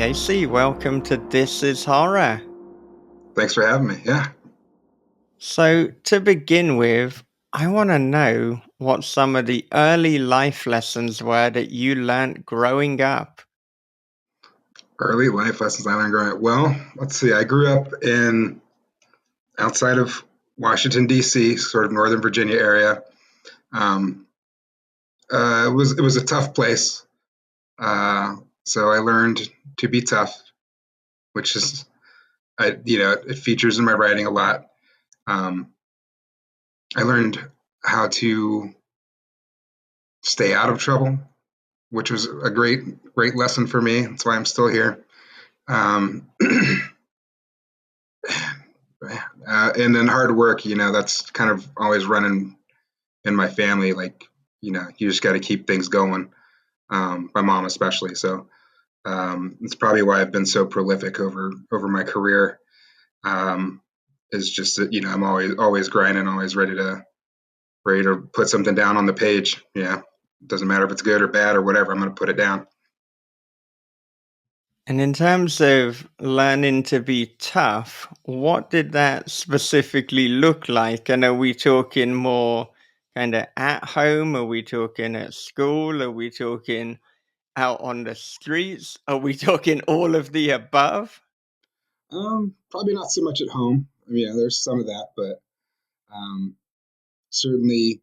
Jacy, welcome to This is Horror. Thanks for having me. Yeah. So, to begin with, I want to know what some of the early life lessons were that you learnt growing up. Early life lessons I learned growing up. Well, let's see. I grew up in outside of Washington, D.C., sort of Northern Virginia area. Um, it was a tough place. Uh, so I learned to be tough, which is, it features in my writing a lot. Um, I learned how to stay out of trouble, which was a great lesson for me. That's why I'm still here. Um, and then hard work, that's kind of always running in my family. Like, you just got to keep things going. My mom especially. So it's probably why I've been so prolific over my career. Um, is just that I'm always grinding, always ready to put something down on the page. Yeah, doesn't matter if it's good or bad or whatever. I'm going to put it down. And in terms of learning to be tough, what did that specifically look like? And are we talking more kind of at home? Are we talking at school? Are we talking out on the streets? Are we talking all of the above? Probably not so much at home. I mean, yeah, there's some of that, but um, certainly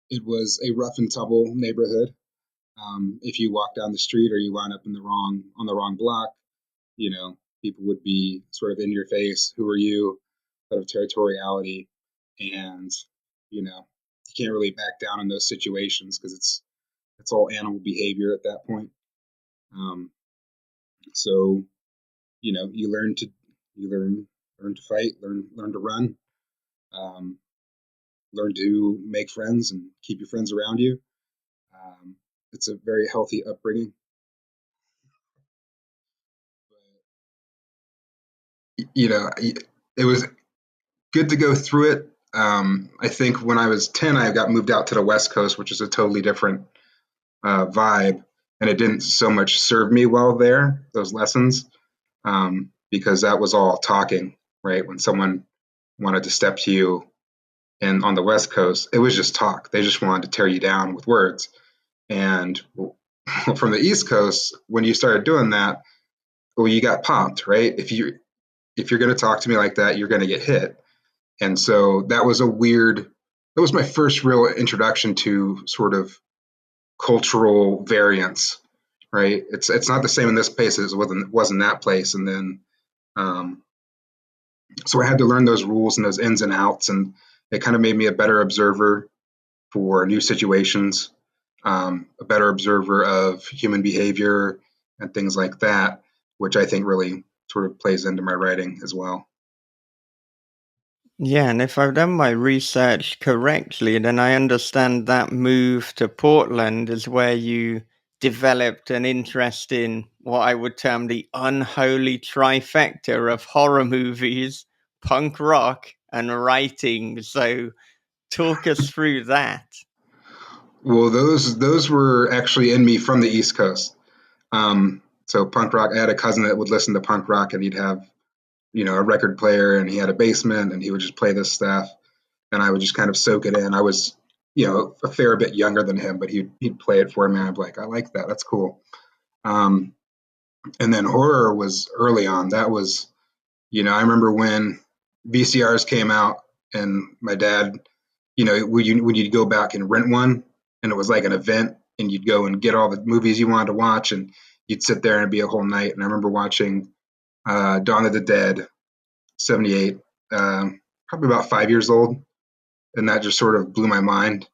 it was a rough and tumble neighborhood. If you walk down the street or you wound up on the wrong block, people would be sort of in your face. Who are you? Sort of territoriality, and you can't really back down in those situations because it's all animal behavior at that point. Um, so you learn to fight, learn to run, um, learn to make friends and keep your friends around you. Um, it's a very healthy upbringing. It was good to go through it. I think when I was 10, I got moved out to the West Coast, which is a totally different vibe. And it didn't so much serve me well there, those lessons, because that was all talking, right? When someone wanted to step to you and on the West Coast, it was just talk. They just wanted to tear you down with words. And from the East Coast, when you started doing that, well, you got popped, right? If you're going to talk to me like that, you're going to get hit. And so that was my first real introduction to sort of cultural variance, right? It's not the same in this place as it was in that place. And then, um, so I had to learn those rules and those ins and outs, and it kind of made me a better observer for new situations, a better observer of human behavior and things like that, which I think really sort of plays into my writing as well. Yeah, and if I've done my research correctly, then I understand that move to Portland is where you developed an interest in what I would term the unholy trifecta of horror movies, punk rock, and writing. So, talk us through that. Well, those were actually in me from the East Coast. So punk rock. I had a cousin that would listen to punk rock, and he'd have a record player, and he had a basement, and he would just play this stuff, and I would just kind of soak it in. I was a fair bit younger than him, but he'd play it for me. And I'd be like, I like that. That's cool. Um, and then horror was early on. That was I remember when VCRs came out, and my dad, when you'd go back and rent one, and it was like an event, and you'd go and get all the movies you wanted to watch, and you'd sit there and it'd be a whole night. And I remember watching Dawn of the Dead, '78, probably about 5 years old, and that just sort of blew my mind.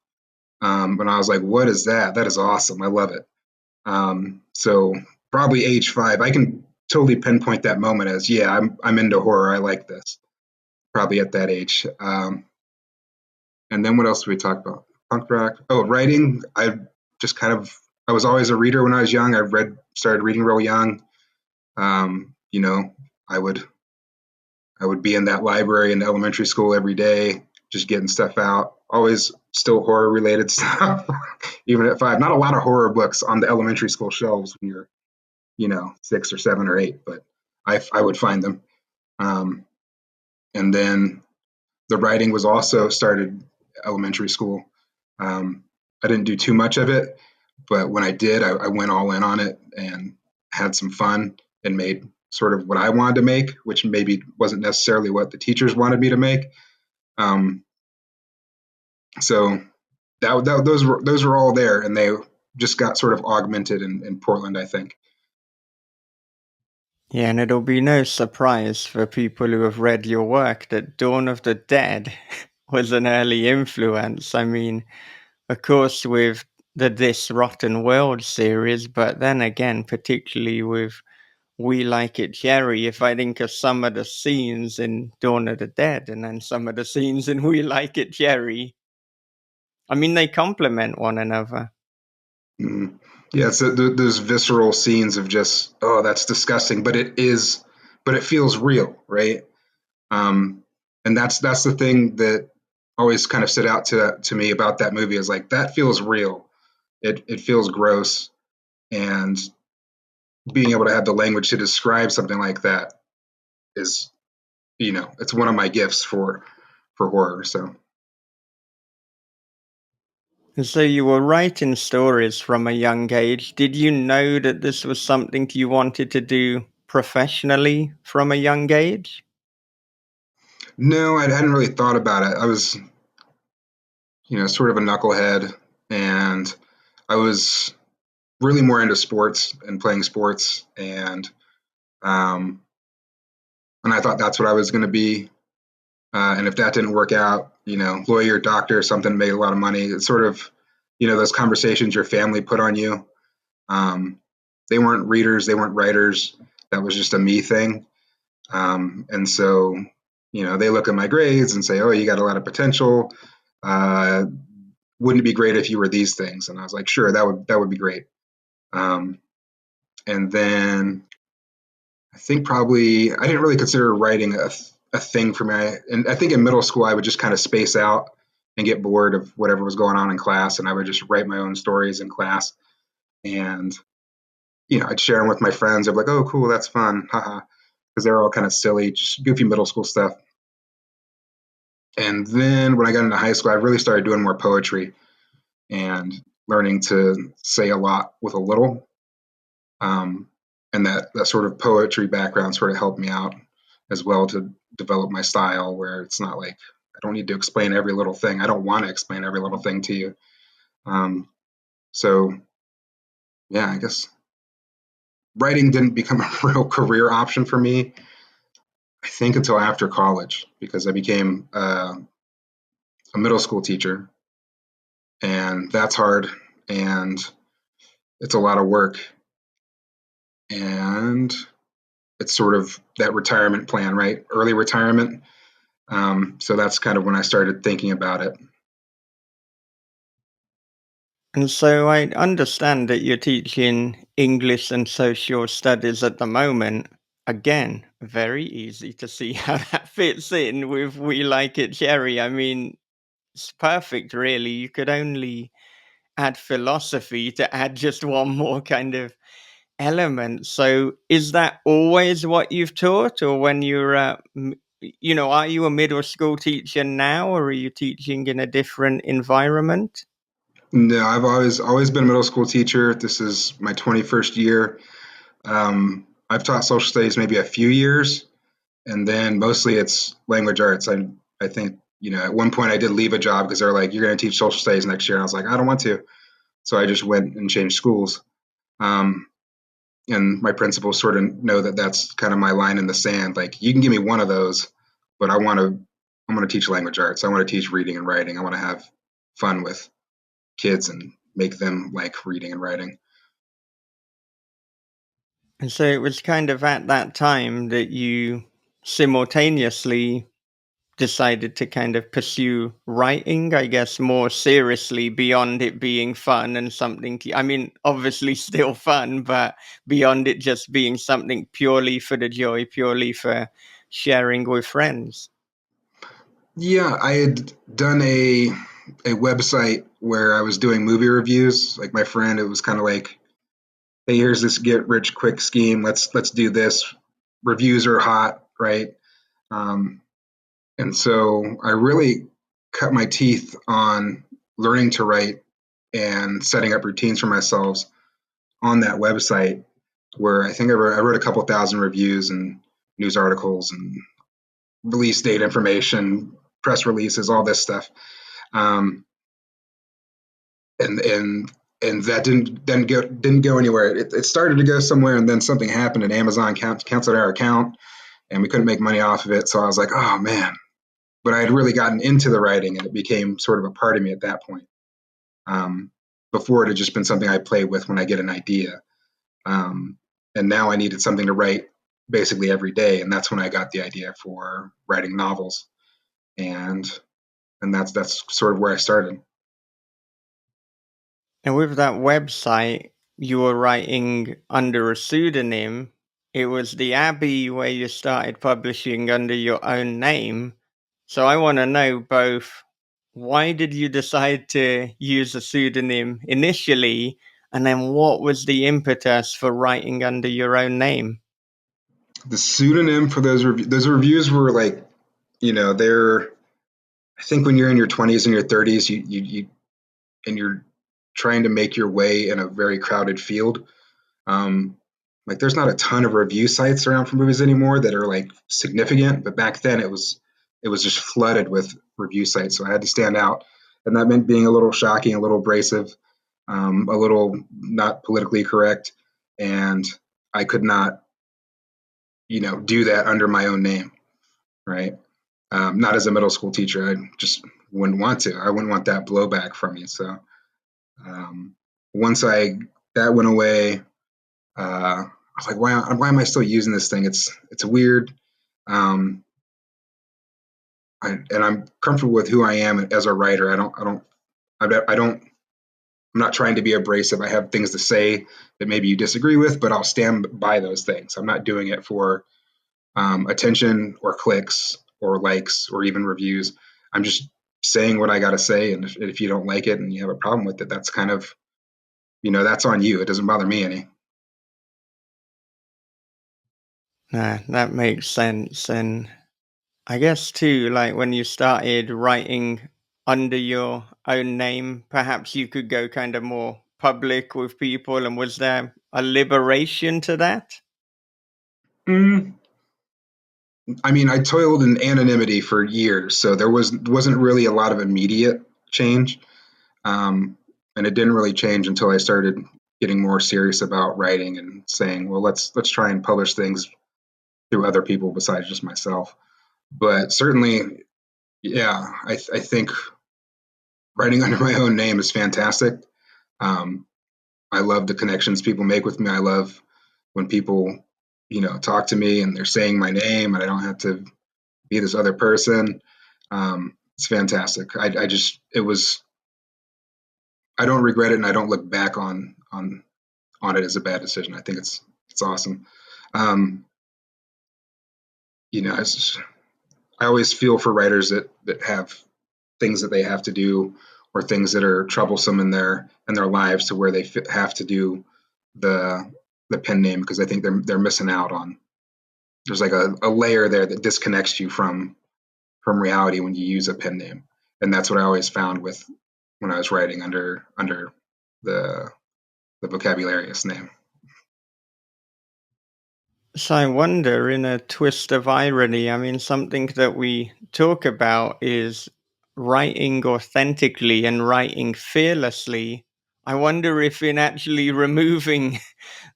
And I was like, "What is that? That is awesome! I love it." So probably age 5, I can totally pinpoint that moment as, yeah, I'm into horror. I like this. Probably at that age. And then what else did we talk about? Punk rock. Oh, writing. I was always a reader when I was young. Started reading real young. Um, you know, I would I would be in that library in elementary school every day, just getting stuff out. Always still horror related stuff, even at 5. Not a lot of horror books on the elementary school shelves when you're 6 or 7 or 8, but I would find them. Um, and then the writing was also started elementary school. I didn't do too much of it, but when I did, I went all in on it and had some fun and made sort of what I wanted to make, which maybe wasn't necessarily what the teachers wanted me to make. Um, so those were all there, and they just got sort of augmented in Portland, I think. Yeah, and it'll be no surprise for people who have read your work that Dawn of the Dead was an early influence. I mean, of course, with the This Rotten World series, but then again, particularly with We Like It Jerry, if I think of some of the scenes in Dawn of the Dead and then some of the scenes in We Like It Jerry, I mean, they complement one another. Mm. Yeah, it's those visceral scenes of just, oh, that's disgusting, but it feels real, right? Um, and that's the thing that always kind of stood out to me about that movie is like that feels real. It feels gross, and being able to have the language to describe something like that is, it's one of my gifts for horror. So And so you were writing stories from a young age. Did you know that this was something you wanted to do professionally from a young age? no, I hadn't really thought about it. I was, sort of a knucklehead, and I was really more into sports and playing sports, um, and I thought that's what I was going to be. And if that didn't work out, lawyer, doctor, something made a lot of money. It's sort of, those conversations your family put on you. Um, they weren't readers, they weren't writers. That was just a me thing. And so, they look at my grades and say, "Oh, you got a lot of potential. Uh, wouldn't it be great if you were these things?" And I was like, "Sure, that would be great." Um, and then I think probably I didn't really consider writing a thing for me. And I think in middle school I would just kind of space out and get bored of whatever was going on in class, and I would just write my own stories in class. And I'd share them with my friends. I'd be like, "Oh, cool, that's fun, haha," because they're all kind of silly, just goofy middle school stuff. And then when I got into high school, I really started doing more poetry and learning to say a lot with a little. Um, and that sort of poetry background sort of helped me out as well to develop my style, where it's not like I don't need to explain every little thing. I don't want to explain every little thing to you. Um, so yeah, I guess writing didn't become a real career option for me, I think, until after college, because I became a middle school teacher, and that's hard, and it's a lot of work, and it's sort of that retirement plan, right? Early retirement. So that's kind of when I started thinking about it. And so I understand that you're teaching English and social studies at the moment. Again, very easy to see how that fits in with We Like It Jerry. I mean, it's perfect, really. You could only add philosophy to add just one more kind of element. So, is that always what you've taught, or when you're, are you a middle school teacher now, or are you teaching in a different environment? No, I've always been a middle school teacher. This is my 21st year. I've taught social studies maybe a few years, and then mostly it's language arts. I think at one point I did leave a job because they're like, "You're going to teach social studies next year," and I was like, "I don't want to," so I just went and changed schools. Um, and my principals sort of know that that's kind of my line in the sand. Like, you can give me one of those, but I want to teach language arts. I want to teach reading and writing. I want to have fun with kids and make them like reading and writing. And so it was kind of at that time that you simultaneously decided to kind of pursue writing, I guess, more seriously beyond it being fun and something. I mean, obviously still fun, but beyond it just being something purely for the joy, purely for sharing with friends. Yeah, I had done a website where I was doing movie reviews. Like my friend, it was kind of like hey, here's this get rich quick scheme. Let's do this. Reviews are hot, right? Um, and so I really cut my teeth on learning to write and setting up routines for myself on that website, where I think I wrote a couple thousand reviews and news articles and release date information, press releases, all this stuff. Um, and and and that didn't go anywhere. It started to go somewhere, and then something happened, and Amazon canceled our account, and we couldn't make money off of it. So I was like, oh man. But I had really gotten into the writing, and it became sort of a part of me at that point. Um, Before it had just been something I play with when I get an idea. Um, and now I needed something to write basically every day, and that's when I got the idea for writing novels, and that's sort of where I started. And with that website, you were writing under a pseudonym. It was the Abbey where you started publishing under your own name. So I want to know both, why did you decide to use a pseudonym initially? And then what was the impetus for writing under your own name? The pseudonym for those reviews were like, they're, I think when you're in your 20s and your 30s, you and you're trying to make your way in a very crowded field. Um, like there's not a ton of review sites around for movies anymore that are like significant, but back then it was just flooded with review sites. So I had to stand out, and that meant being a little shocking, a little abrasive, a little not politically correct, and I could not, do that under my own name, right? Not as a middle school teacher. I just wouldn't want to. I wouldn't want that blowback from me. So um, once that went away, I was like, why am I still using this thing? It's weird. Um, and I'm comfortable with who I am as a writer. I don't, I'm not trying to be abrasive. I have things to say that maybe you disagree with, but I'll stand by those things. I'm not doing it for attention or clicks or likes or even reviews. I'm just saying what I got to say. And if you don't like it and you have a problem with it, that's kind of, that's on you. It doesn't bother me any. Nah, that makes sense. And I guess too, like when you started writing under your own name, perhaps you could go kind of more public with people. And was there a liberation to that? Mm, I mean, I toiled in anonymity for years, so wasn't really a lot of immediate change, and it didn't really change until I started getting more serious about writing and saying, well, let's try and publish things through other people besides just myself. But certainly, yeah, I think writing under my own name is fantastic. Um, I love the connections people make with me. I love when people, talk to me and they're saying my name, and I don't have to be this other person. It's fantastic. It was, I don't regret it, and I don't look back on it as a bad decision. I think it's awesome. Um, it's just, I always feel for writers that have things that they have to do, or things that are troublesome in their lives, to where they have to do the the pen name, because I think they're missing out on. There's like a layer there that disconnects you from reality when you use a pen name, and that's what I always found with when I was writing under the the vocabularious name. So I wonder, in a twist of irony, I mean, something that we talk about is writing authentically and writing fearlessly. I wonder if, in actually removing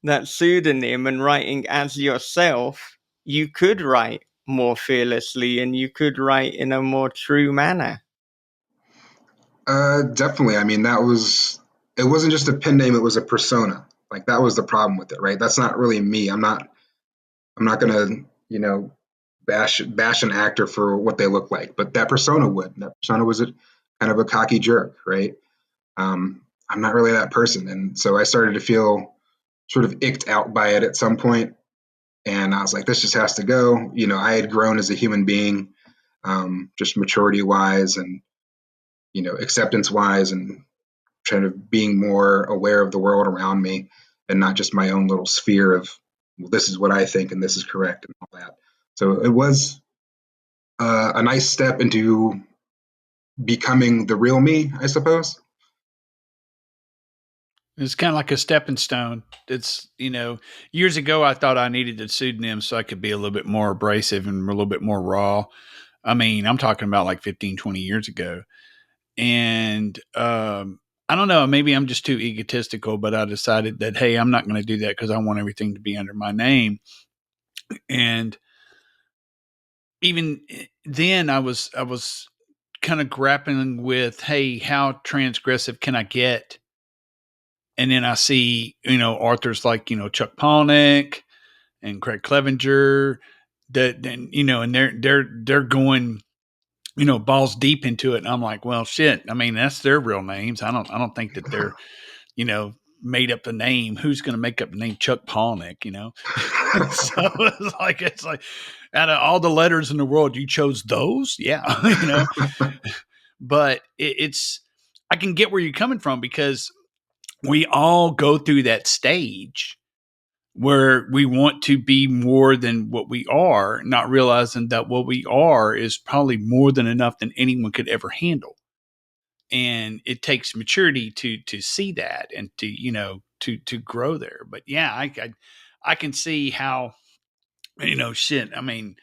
that pseudonym and writing as yourself, you could write more fearlessly and you could write in a more true manner. Definitely. I mean, it wasn't just a pen name; it was a persona. Like that was the problem with it, right? That's not really me. I'm not gonna, you know, bash an actor for what they look like, but that persona would. That persona was kind of a cocky jerk, right? I'm not really that person, and so I started to feel sort of icked out by it at some point, and I was like, this just has to go. I had grown as a human being, just maturity wise, and acceptance wise, and kind of being more aware of the world around me. and not just my own little sphere of, well, this is what I think and this is correct and all that. So it was a nice step into becoming the real me, I suppose. It's kind of like a stepping stone. It's, years ago I thought I needed a pseudonym so I could be a little bit more abrasive and a little bit more raw. I mean, I'm talking about like 15, 20 years ago. And I don't know, maybe I'm just too egotistical, but I decided that, hey, I'm not going to do that because I want everything to be under my name. And even then I was kind of grappling with, hey, how transgressive can I get? And then I see, authors like, Chuck Palahniuk and Craig Clevenger that then, and they're going, balls deep into it. And I'm like, well, shit. I mean, that's their real names. I don't think that they're, made up the name. Who's going to make up the name Chuck Palahniuk? So it's like out of all the letters in the world, you chose those. Yeah. But it's, I can get where you're coming from because we all go through that stage where we want to be more than what we are, not realizing that what we are is probably more than enough than anyone could ever handle. And it takes maturity to see that and to to grow there. But yeah, I can see how, shit. I mean,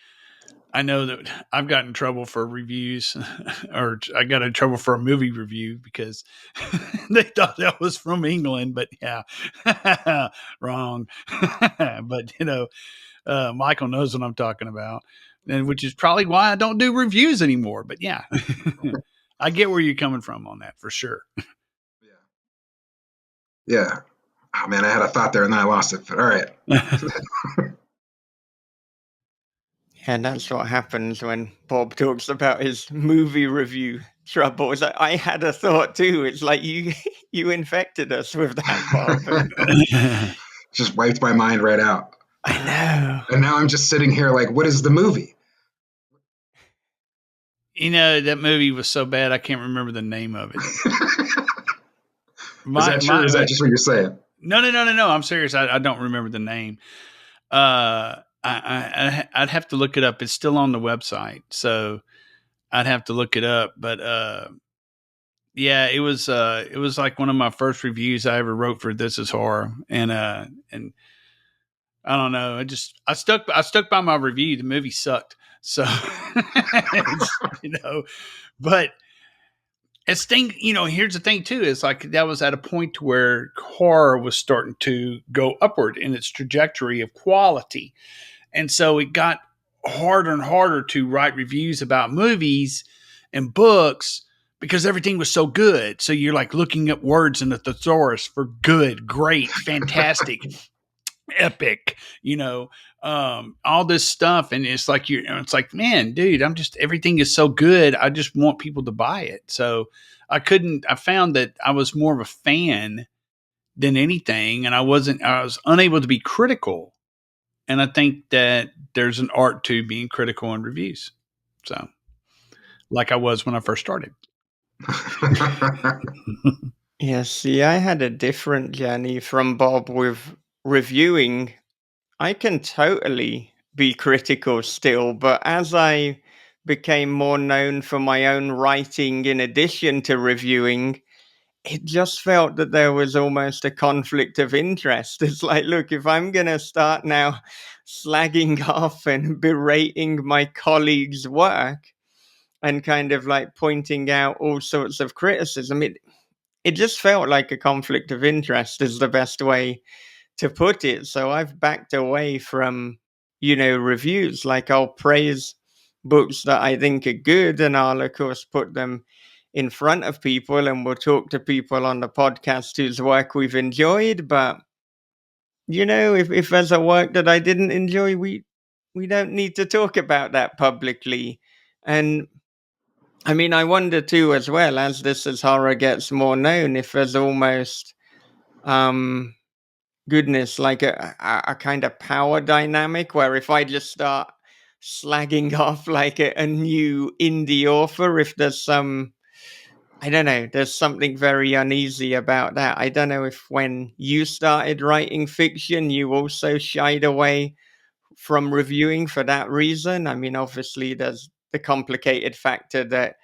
I know that I've gotten in trouble for reviews, or I got in trouble for a movie review because they thought that was from England. But yeah, wrong. But Michael knows what I'm talking about, and which is probably why I don't do reviews anymore. But yeah, I get where you're coming from on that for sure. Yeah. Yeah. Oh man, I had a thought there and then I lost it. But all right. And that's what happens when Bob talks about his movie review troubles. I had a thought too. It's like you you infected us with that, Bob. Just wiped my mind right out. I know. And now I'm just sitting here like, what is the movie? That movie was so bad I can't remember the name of it. Is that true or is that just what you're saying? No. I'm serious. I don't remember the name. I'd have to look it up. It's still on the website, so I'd have to look it up. But yeah, it was like one of my first reviews I ever wrote for This Is Horror, and I don't know. I stuck by my review. The movie sucked, so but it's thing. Here's the thing too. It's like that was at a point where horror was starting to go upward in its trajectory of quality. And so it got harder and harder to write reviews about movies and books because everything was so good. So you're like looking up words in the thesaurus for good, great, fantastic, epic, all this stuff. And it's like, it's like, man, dude, everything is so good. I just want people to buy it. So I found that I was more of a fan than anything. And I was unable to be critical, and I think that there's an art to being critical in reviews. So, like I was when I first started. Yeah, see, I had a different journey from Bob with reviewing. I can totally be critical still, but as I became more known for my own writing in addition to reviewing, it just felt that there was almost a conflict of interest. It's like, look, if I'm going to start now slagging off and berating my colleagues' work and kind of like pointing out all sorts of criticism, it just felt like a conflict of interest, is the best way to put it. So I've backed away from, reviews. Like I'll praise books that I think are good, and I'll, of course, put them in front of people, and we'll talk to people on the podcast whose work we've enjoyed. But, if there's a work that I didn't enjoy, we don't need to talk about that publicly. And I mean, I wonder too, as well, as this as horror gets more known, if there's almost um goodness, like a kind of power dynamic where if I just start slagging off like a new indie author, if there's some I don't know. There's something very uneasy about that. I don't know if when you started writing fiction, you also shied away from reviewing for that reason. I mean, obviously, there's the complicated factor that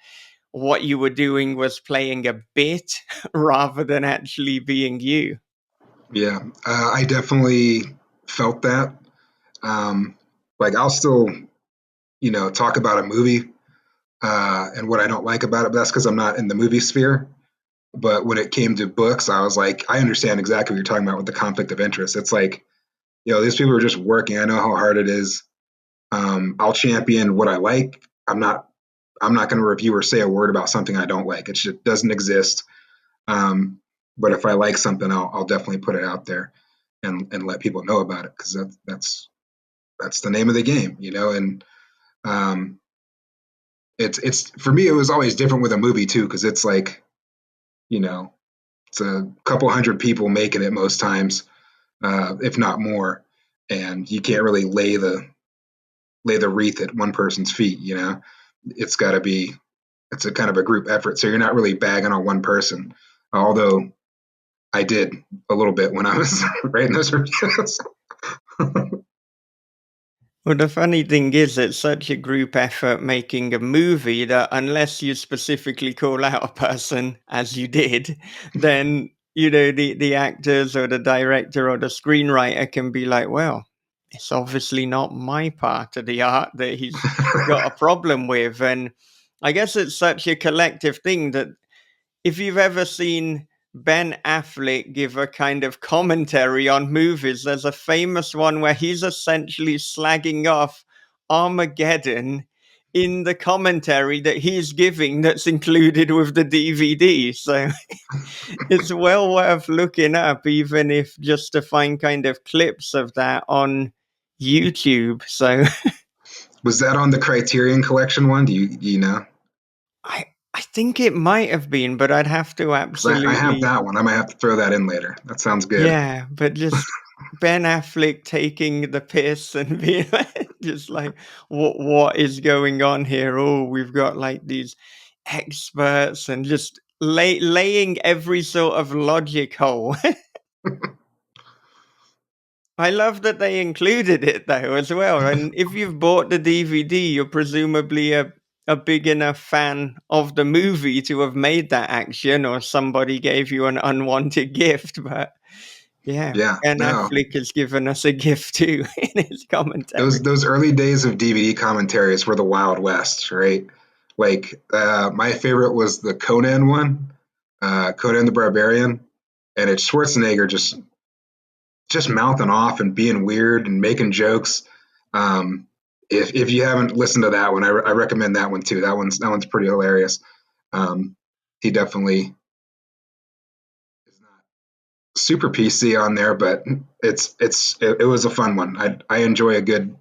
what you were doing was playing a bit rather than actually being you. Yeah, I definitely felt that. Like I'll still, talk about a movie and what I don't like about it, but that's because I'm not in the movie sphere. But when it came to books, I was like, I understand exactly what you're talking about with the conflict of interest. It's like, these people are just working. I know how hard it is. I'll champion what I like. I'm not going to review or say a word about something I don't like. It just doesn't exist. Um, but if I like something, I'll definitely put it out there and let people know about it because that's the name of the game, And um, it's for me, it was always different with a movie too because it's like, you know, it's a couple hundred people making it most times, if not more, and you can't really lay the wreath at one person's feet. It's got to be it's a kind of a group effort, so you're not really bagging on one person. Although I did a little bit when I was writing those reviews. Well, the funny thing is, it's such a group effort making a movie that unless you specifically call out a person, as you did, then the actors or the director or the screenwriter can be like, well, it's obviously not my part of the art that he's got a problem with. And I guess it's such a collective thing that if you've ever seen Ben Affleck give a kind of commentary on movies, there's a famous one where he's essentially slagging off Armageddon in the commentary that he's giving that's included with the DVD. So it's well worth looking up, even if just to find kind of clips of that on YouTube. So Was that on the Criterion Collection one? Do you know? I think it might have been, but I'd have to Because I have absolutely. that one. I might have to throw that in later. That sounds good. Yeah, but just Ben Affleck taking the piss and being just like, what is going on here? Oh, we've got like these experts and just laying every sort of logic hole. I love that they included it though as well. And if you've bought the DVD, you're presumably a big enough fan of the movie to have made that action, or somebody gave you an unwanted gift. But yeah, Yeah, Ben no. Affleck has given us a gift too in his Those commentary. those early days of DVD commentaries were the Wild West, right? Like my favorite was the Conan one, Conan the Barbarian, and it's Schwarzenegger just mouthing off and being weird and making jokes. Um, if you haven't listened to that one, I recommend that one too. That one's pretty hilarious. Um, he definitely is not super PC on there, but it was a fun one. I enjoy a good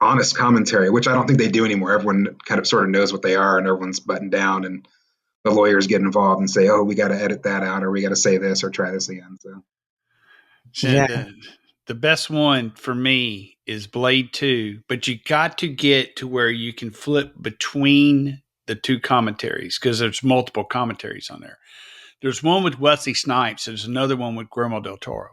honest commentary, which I don't think they do anymore. Everyone kind of sort of knows what they are, and everyone's buttoned down, and the lawyers get involved and say, "Oh, we got to edit that out, or we got to say this, or try this again." So So Yeah, the best one for me is Blade 2, but you got to get to where you can flip between the two commentaries because there's multiple commentaries on there. There's one with Wesley Snipes, there's another one with Guillermo del Toro.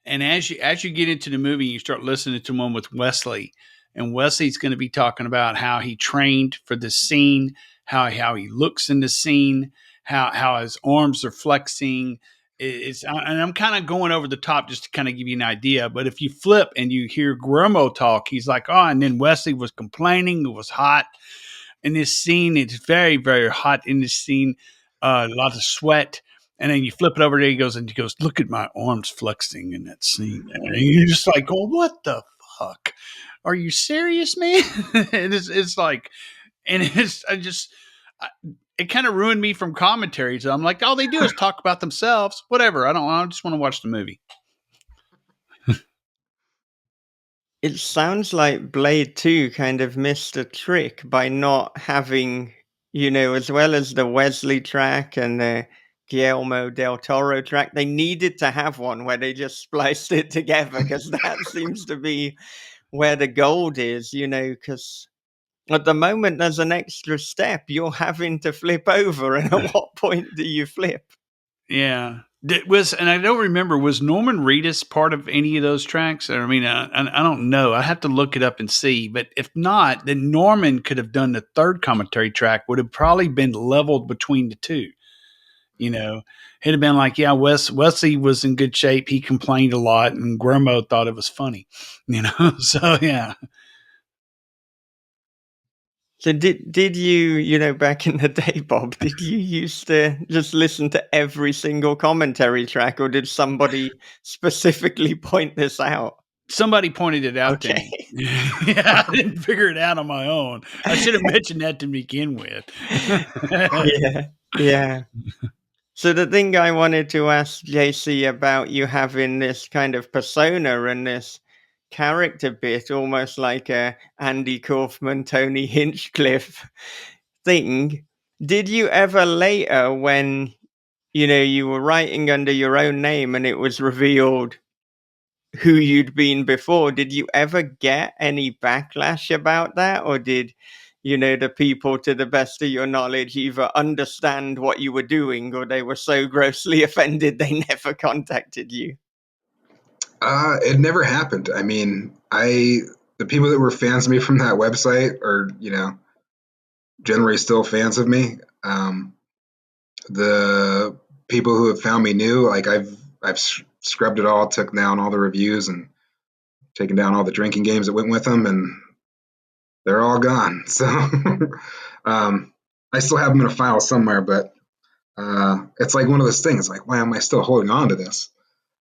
And as you get into the movie, you start listening to one with Wesley, and Wesley's going to be talking about how he trained for the scene, how he looks in the scene, how his arms are flexing. And I'm kind of going over the top just to kind of give you an idea. But if you flip and you hear Guillermo talk, he's like, "Oh," and then Wesley was complaining it was hot in this scene. It's very, very hot in this scene. A lot of sweat. And then you flip it over there. He goes, "Look at my arms flexing in that scene." And you're just like, "Oh, what the fuck? Are you serious, man?" And it's like, and it's it kind of ruined me from commentary. So I'm like, all they do is talk about themselves. Whatever. I just want to watch the movie. it sounds like Blade 2 kind of missed a trick by not having, as well as the Wesley track and the Guillermo del Toro track, they needed to have one where they just spliced it together because that seems to be where the gold is, because at the moment there's an extra step you're having to flip over, and at what point do you flip? Yeah. And I don't remember, was Norman Reedus part of any of those tracks? I mean, I don't know. I have to look it up and see. But if not, then Norman could have done the third commentary track, would have probably been leveled between the two. You know, it'd have been like, yeah, Wesley was in good shape. He complained a lot, and Guillermo thought it was funny. You know, so yeah. So did you back in the day, Bob, did you used to just listen to every single commentary track, or did somebody specifically point this out? Somebody pointed it out to Okay. me. Yeah, I didn't figure it out on my own. I should have mentioned that to begin with. Yeah. Yeah. So the thing I wanted to ask JC about you having this kind of persona and this character bit, almost like a Andy Kaufman, Tony Hinchcliffe thing. Did you ever later, when you were writing under your own name and it was revealed who you'd been before, did you ever get any backlash about that? Or did, the people, to the best of your knowledge, either understand what you were doing, or they were so grossly offended they never contacted you? It never happened. I mean, the people that were fans of me from that website are, generally still fans of me. The people who have found me new, like I've scrubbed it all, took down all the reviews, and taken down all the drinking games that went with them, and they're all gone. So I still have them in a file somewhere, but it's like one of those things. Like, why am I still holding on to this?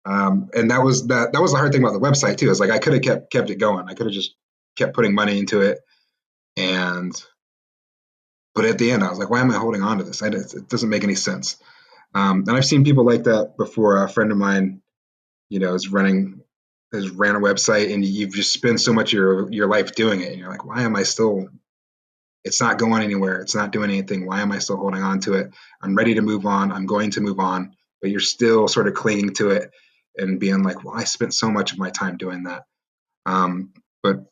And that was the hard thing about the website too. Is like I could have kept it going. I could have just kept putting money into it, and but at the end, I was like, why am I holding on to this? It doesn't make any sense. And I've seen people like that before. A friend of mine, has ran a website, and you've just spent so much of your life doing it, and you're like, why am I still? It's not going anywhere. It's not doing anything. Why am I still holding on to it? I'm ready to move on. I'm going to move on, but you're still sort of clinging to it and being like, well, I spent so much of my time doing that. But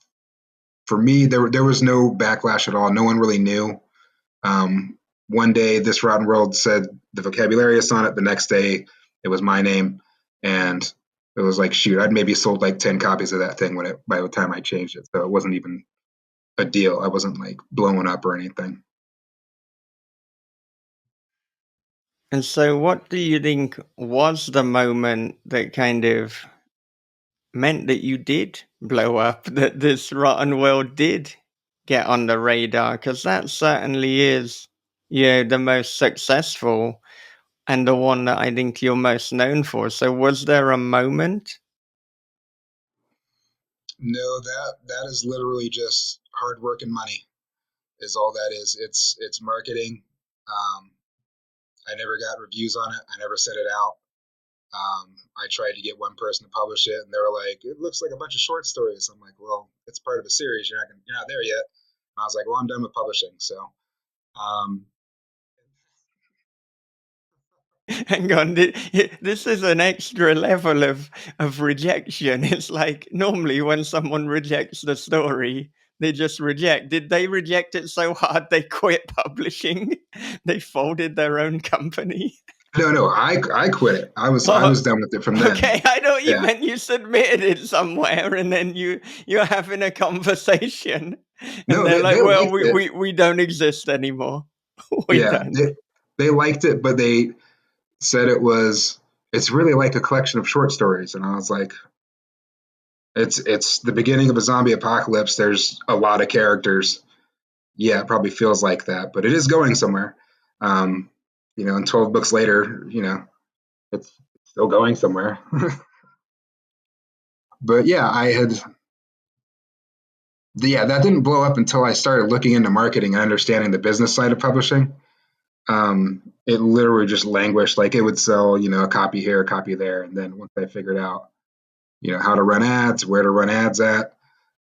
for me, there was no backlash at all. No one really knew. One day, This Rotten World said the Vocabularious on it. The next day, it was my name, and it was like, shoot, I'd maybe sold like 10 copies of that thing by the time I changed it. So it wasn't even a deal. I wasn't like blowing up or anything. And so, what do you think was the moment that kind of meant that you did blow up, that This Rotten World did get on the radar? Because that certainly is, the most successful and the one that I think you're most known for. So, was there a moment? No, that is literally just hard work and money is all that is. It's marketing. Um, I never got reviews on it. I never set it out. I tried to get one person to publish it, and they were like, "It looks like a bunch of short stories." I'm like, "Well, it's part of a series. You're not there yet." And I was like, "Well, I'm done with publishing." So, um, Hang on, this is an extra level of rejection. It's like normally when someone rejects the story, they just reject. Did they reject it so hard they quit publishing? They folded their own company? no, I quit it. I Oh, was done with it from then. okay. I thought you Yeah. meant you submitted it somewhere and then you're having a conversation and No, they're like, they well, liked we, it. we, we don't exist anymore. We Yeah, don't. they liked it, but they said it's really like a collection of short stories, and I was like, it's the beginning of a zombie apocalypse. There's a lot of characters. Yeah, it probably feels like that, but it is going somewhere. Um, and 12 books later, it's still going somewhere. But yeah, that didn't blow up until I started looking into marketing and understanding the business side of publishing. It literally just languished. Like it would sell, a copy here, a copy there, and then once I figured out, how to run ads, where to run ads at,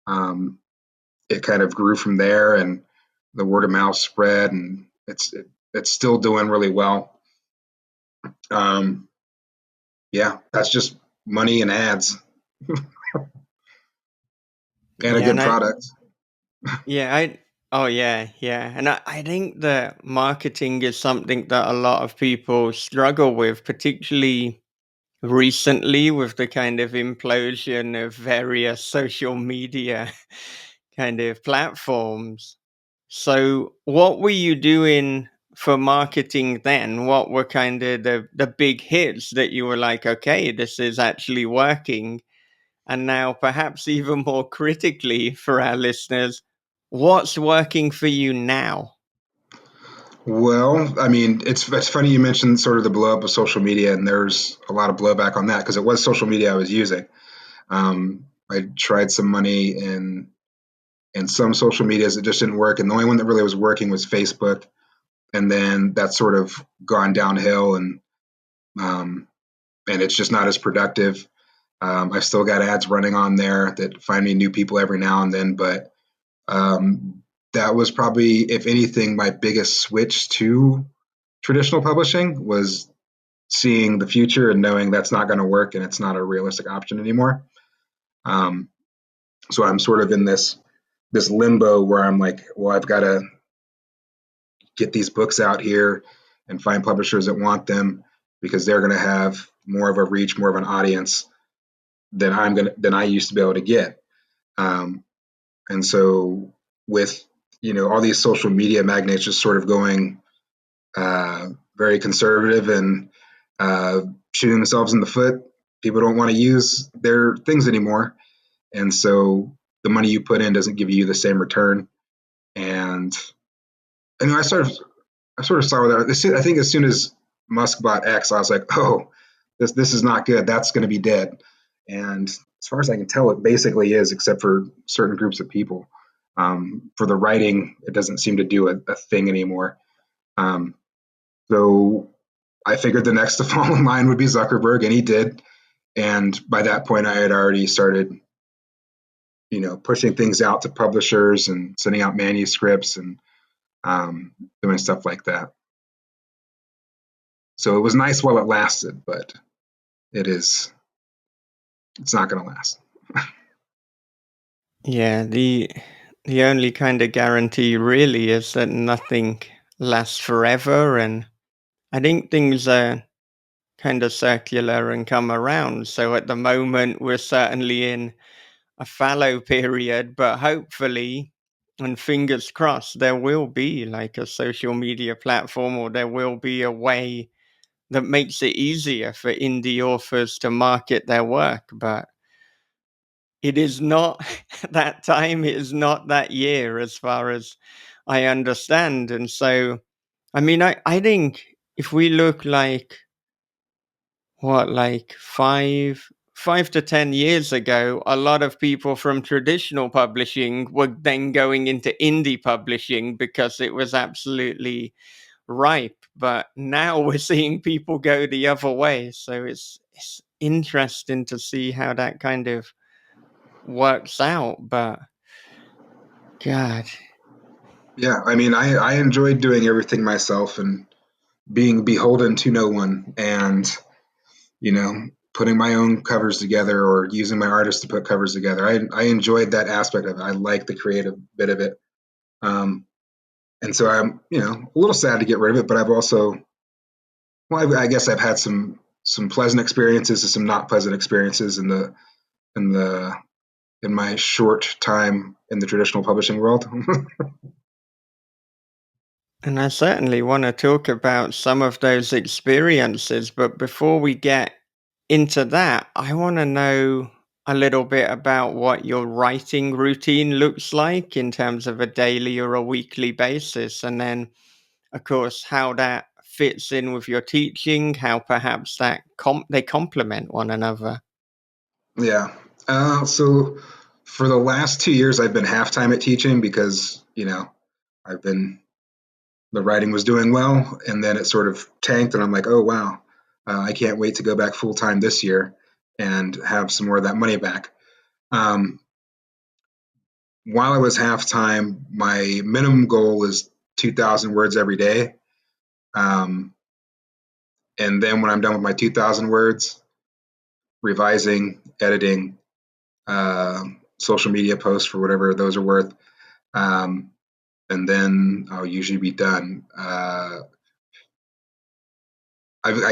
um, it kind of grew from there, and the word of mouth spread, and it's still doing really well. Um, yeah, that's just money and ads and a Yeah, good and product. yeah, Oh yeah, yeah. And I think that marketing is something that a lot of people struggle with, particularly recently with the kind of implosion of various social media kind of platforms. So what were you doing for marketing then? What were kind of the big hits that you were like, okay, this is actually working? And now, perhaps even more critically for our listeners, what's working for you now? Well, I mean, it's funny you mentioned sort of the blow up of social media, and there's a lot of blowback on that because it was social media I was using. I tried some money in some social medias, it just didn't work, and the only one that really was working was Facebook, and then that's sort of gone downhill, um, and it's just not as productive. I've still got ads running on there that find me new people every now and then, but that was probably, if anything, my biggest switch to traditional publishing was seeing the future and knowing that's not going to work and it's not a realistic option anymore. Um, so I'm sort of in this limbo where I'm like, well, I've got to get these books out here and find publishers that want them because they're going to have more of a reach, more of an audience than I used to be able to get. Um, and so with all these social media magnates just sort of going very conservative and uh, shooting themselves in the foot, people don't want to use their things anymore, and so the money you put in doesn't give you the same return. And I sort of saw that. I think as soon as Musk bought X, I was like, oh, this is not good. That's going to be dead. And as far as I can tell, it basically is, except for certain groups of people. For the writing, it doesn't seem to do a thing anymore. Um, so I figured the next to fall in line would be Zuckerberg, and he did. And by that point, I had already started, pushing things out to publishers and sending out manuscripts and doing stuff like that. So it was nice while it lasted, but it is it's not going to last. Yeah, the only kind of guarantee really is that nothing lasts forever, and I think things are kind of circular and come around. So at the moment, we're certainly in a fallow period, but hopefully, and fingers crossed, there will be like a social media platform, or there will be a way that makes it easier for indie authors to market their work. But it is not that time, it is not that year, as far as I understand. And so, I mean, I think if we look like like 5 to 10 years ago, a lot of people from traditional publishing were then going into indie publishing because it was absolutely ripe. But now we're seeing people go the other way. So it's interesting to see how that kind of works out. But God. Yeah, I mean, I enjoyed doing everything myself and being beholden to no one, and you know, putting my own covers together or using my artists to put covers together. I enjoyed that aspect of it. I like the creative bit of it. Um, and so I'm, a little sad to get rid of it, but I've also, well, I guess I've had some pleasant experiences and some not pleasant experiences in the in my short time in the traditional publishing world. And I certainly want to talk about some of those experiences. But before we get into that, I want to know a little bit about what your writing routine looks like in terms of a daily or a weekly basis. And then, of course, how that fits in with your teaching, how perhaps they complement one another. Yeah. So for the last 2 years, I've been half time at teaching because I've been the writing was doing well, and then it sort of tanked, and I'm like, oh wow, I can't wait to go back full time this year and have some more of that money back. Um, while I was half time, my minimum goal was 2,000 words every day. Um, and then when I'm done with my 2,000 words, revising, editing, social media posts for whatever those are worth, um, and then I'll usually be done. I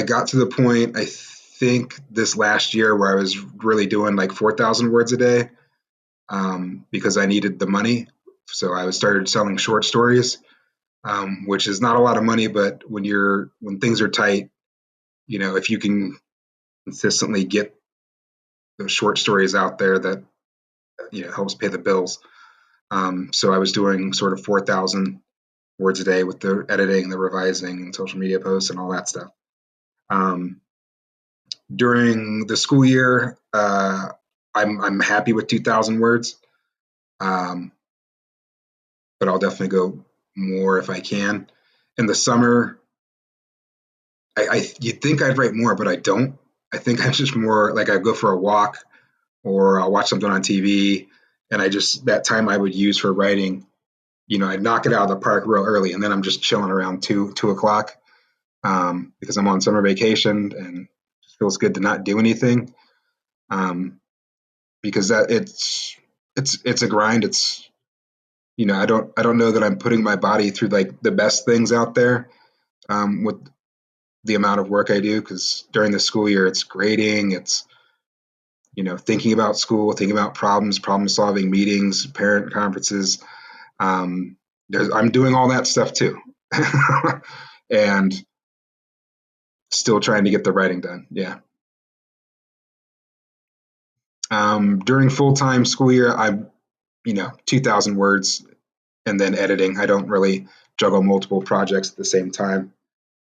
got to the point, I think, this last year where I was really doing like 4,000 words a day, because I needed the money. So I started selling short stories, which is not a lot of money, but when things are tight, if you can consistently get those short stories out there, that helps pay the bills. So I was doing sort of 4,000 words a day with the editing, the revising, and social media posts and all that stuff. During the school year, I'm happy with 2,000 words, um, but I'll definitely go more if I can. In the summer, you'd think I'd write more, but I don't. I think I'm just more like I go for a walk or I'll watch something on TV, and that time I would use for writing, I'd knock it out of the park real early, and then I'm just chilling around 2 o'clock, because I'm on summer vacation and it feels good to not do anything, because it's a grind. I don't know that I'm putting my body through like the best things out there, with the amount of work I do, because during the school year it's grading, it's thinking about school, thinking about problem solving, meetings, parent conferences. Um, I'm doing all that stuff too, and still trying to get the writing done. Yeah. During full time school year, I'm 2,000 words, and then editing. I don't really juggle multiple projects at the same time.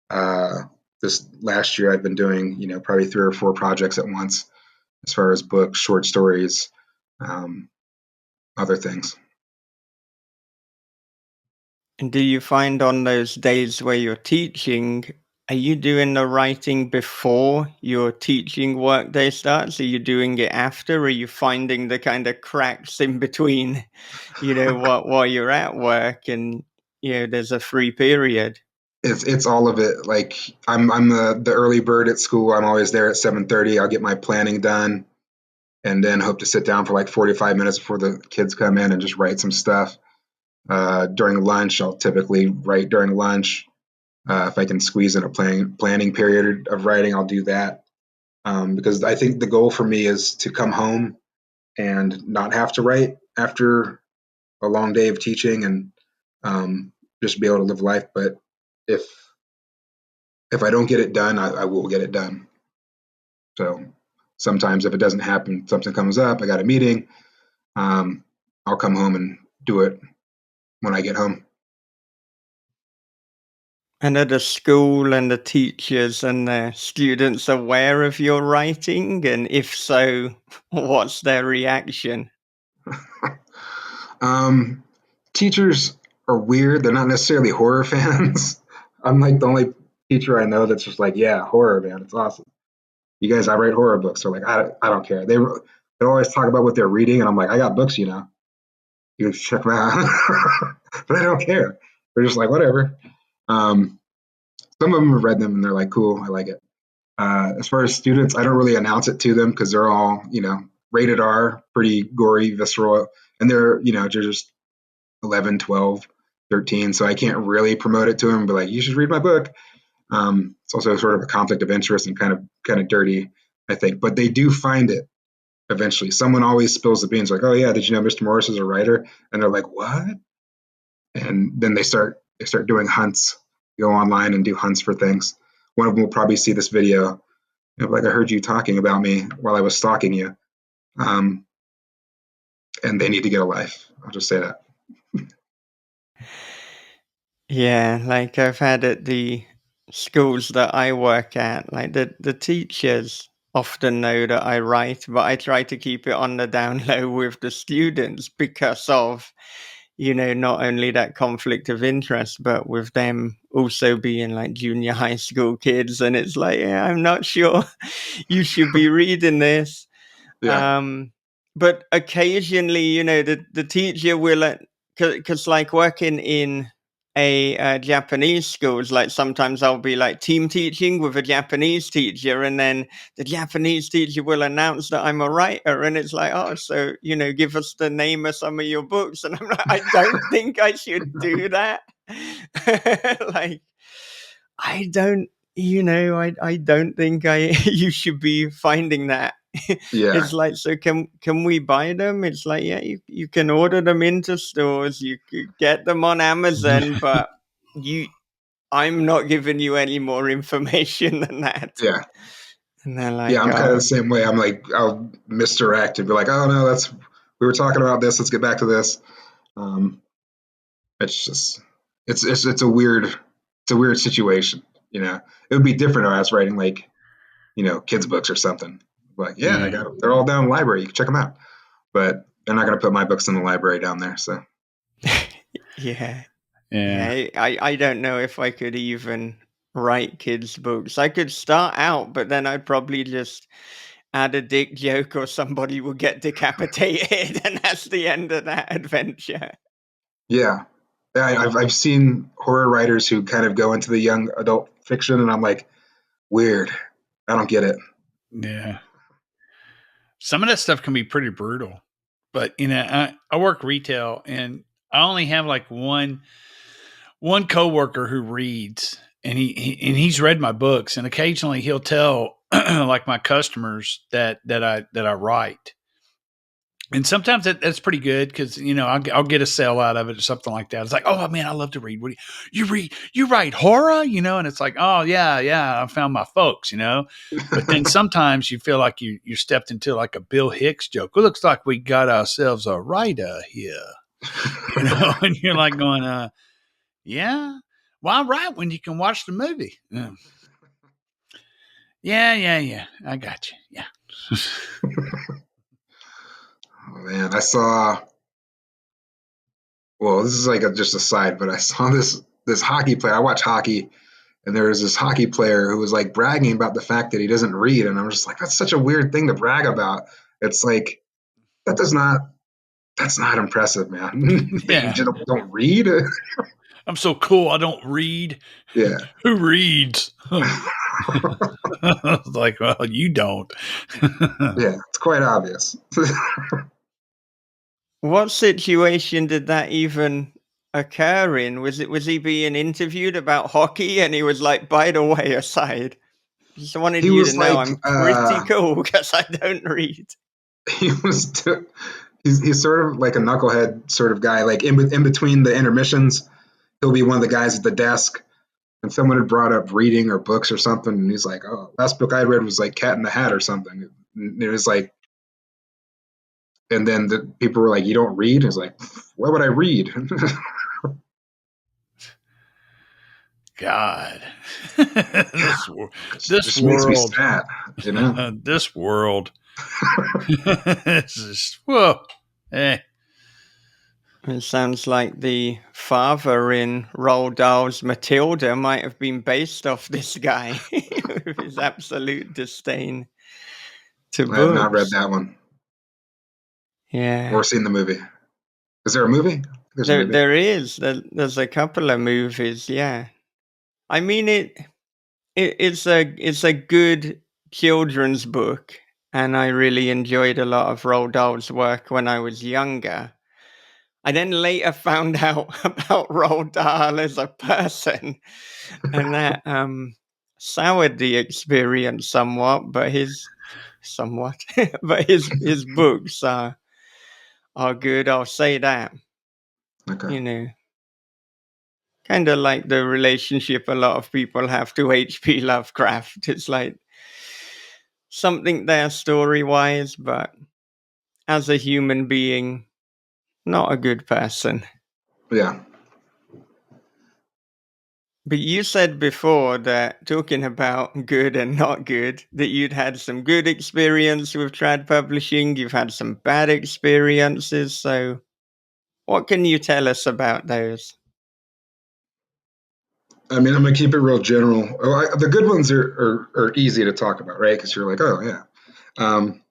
Uh, this last year, I've been doing probably 3 or 4 projects at once, as far as books, short stories, um, other things. And do you find on those days where you're teaching, are you doing the writing before your teaching workday starts? Are you doing it after? Or are you finding the kind of cracks in between, while you're at work and, there's a free period? It's all of it. Like I'm the early bird at school. I'm always there at 7:30. I'll get my planning done, and then hope to sit down for like 45 minutes before the kids come in and just write some stuff. During lunch, I'll typically write during lunch. If I can squeeze in a planning period of writing, I'll do that. Because I think the goal for me is to come home and not have to write after a long day of teaching, and just be able to live life. But if I don't get it done, I will get it done. So sometimes if it doesn't happen, something comes up, I got a meeting, um, I'll come home and do it when I get home. And are the school and the teachers and the students aware of your writing? And if so, what's their reaction? um, Teachers are weird. They're not necessarily horror fans. I'm like the only teacher I know that's just like, yeah, horror, man, it's awesome. You guys, I write horror books. They're like, I don't care. They always talk about what they're reading, and I'm like, I got books, you can check them out. But I don't care. They're just like, whatever. Um, some of them have read them and they're like, cool, I like it. As far as students, I don't really announce it to them because they're all, rated R, pretty gory, visceral, and they're just 11, 12, 13. So I can't really promote it to them, but like, you should read my book. It's also sort of a conflict of interest and kind of dirty, I think, but they do find it eventually. Someone always spills the beans, like, "Oh yeah, did you know Mr. Morris is a writer?" And they're like, "What?" And then they start doing hunts, go online and do hunts for things. One of them will probably see this video, like, "I heard you talking about me while I was stalking you," um, and they need to get a life. I'll just say that. Yeah, like I've had at the schools that I work at, like the teachers often know that I write, but I try to keep it on the down low with the students because of, not only that conflict of interest, but with them also being like junior high school kids. And it's like, yeah, I'm not sure you should be reading this. Yeah. Um, but occasionally, the teacher will, because like working in Japanese schools. Like sometimes I'll be like team teaching with a Japanese teacher, and then the Japanese teacher will announce that I'm a writer, and it's like, oh, so give us the name of some of your books, and I'm like, I don't think I should do that. Like, I don't, I don't think you should be finding that. Yeah. It's like, so can we buy them? It's like, yeah, you can order them into stores, you could get them on Amazon, but you I'm not giving you any more information than that. Yeah. And they're Yeah. like, I'm kind of oh, the same way. I'm like, I'll misdirect and be like, oh no, we were talking about this. Let's get back to this. Um, it's just, it's a weird situation. It would be different if I was writing like, kids books or something. Like, yeah, I Yeah. got them. They're all down in the library. You can check them out. But they're not going to put my books in the library down there. So yeah. Yeah. Yeah, I don't know if I could even write kids' books. I could start out, but then I'd probably just add a dick joke or somebody would get decapitated, and that's the end of that adventure. yeah, I've seen horror writers who kind of go into the young adult fiction, and I'm like, weird. I don't get it. Yeah. Some of that stuff can be pretty brutal, but I work retail, and I only have like one coworker who reads, and he's read my books, and occasionally he'll tell like my customers that I write. And sometimes that's pretty good because I'll get a sale out of it or something like that. It's like, oh man, I love to read. What do you read? You write horror, and it's like, oh yeah, I found my folks. But then sometimes you feel like you stepped into like a Bill Hicks joke. It looks like we got ourselves a writer here, and you're like going, yeah. Why write when you can watch the movie? Yeah. I got you. Yeah. Oh man, I saw. Well, this is like just a side, but I saw this hockey player. I watch hockey, and there was this hockey player who was like bragging about the fact that he doesn't read, and I'm just like, that's such a weird thing to brag about. It's like that does not that's not impressive, man. That you Yeah. just don't read. I'm so cool. I don't read. Yeah. Who reads? Like, well, you don't. Yeah, it's quite obvious. What situation did that even occur in? Was he being interviewed about hockey, and he was like, by the way, aside, just wanted He you to was know like, I'm pretty cool because I don't read. he was, he's sort of like a knucklehead sort of guy. Like in between the intermissions, he'll be one of the guys at the desk, and someone had brought up reading or books or something, and he's like, "Oh, last book I read was like Cat in the Hat or something." And it was like, and then the people were like, "You don't read?" He's like, "Why would I read?" God, this this Just makes me world, sad, you know. this world. It's just whoa. Eh. It sounds like the father in Roald Dahl's Matilda might have been based off this guy with his absolute disdain to I have not read books. that one Yeah. or seen the movie. Is there a movie? There's a movie. There's a couple of movies, yeah. I mean it's a good children's book, and I really enjoyed a lot of Roald Dahl's work when I was younger. I then later found out about Roald Dahl as a person, and that soured the experience somewhat. But somewhat, but his books are good. I'll say that. Okay. You know, kind of like the relationship a lot of people have to H.P. Lovecraft. It's like something there story wise, but as a human being, not a good person. Yeah. But you said before that talking about good and not good, that you'd had some good experience with trad publishing, you've had some bad experiences. So, what can you tell us about those? I mean, I'm gonna keep it real general. The good ones are easy to talk about, right? Because you're like, oh yeah, um,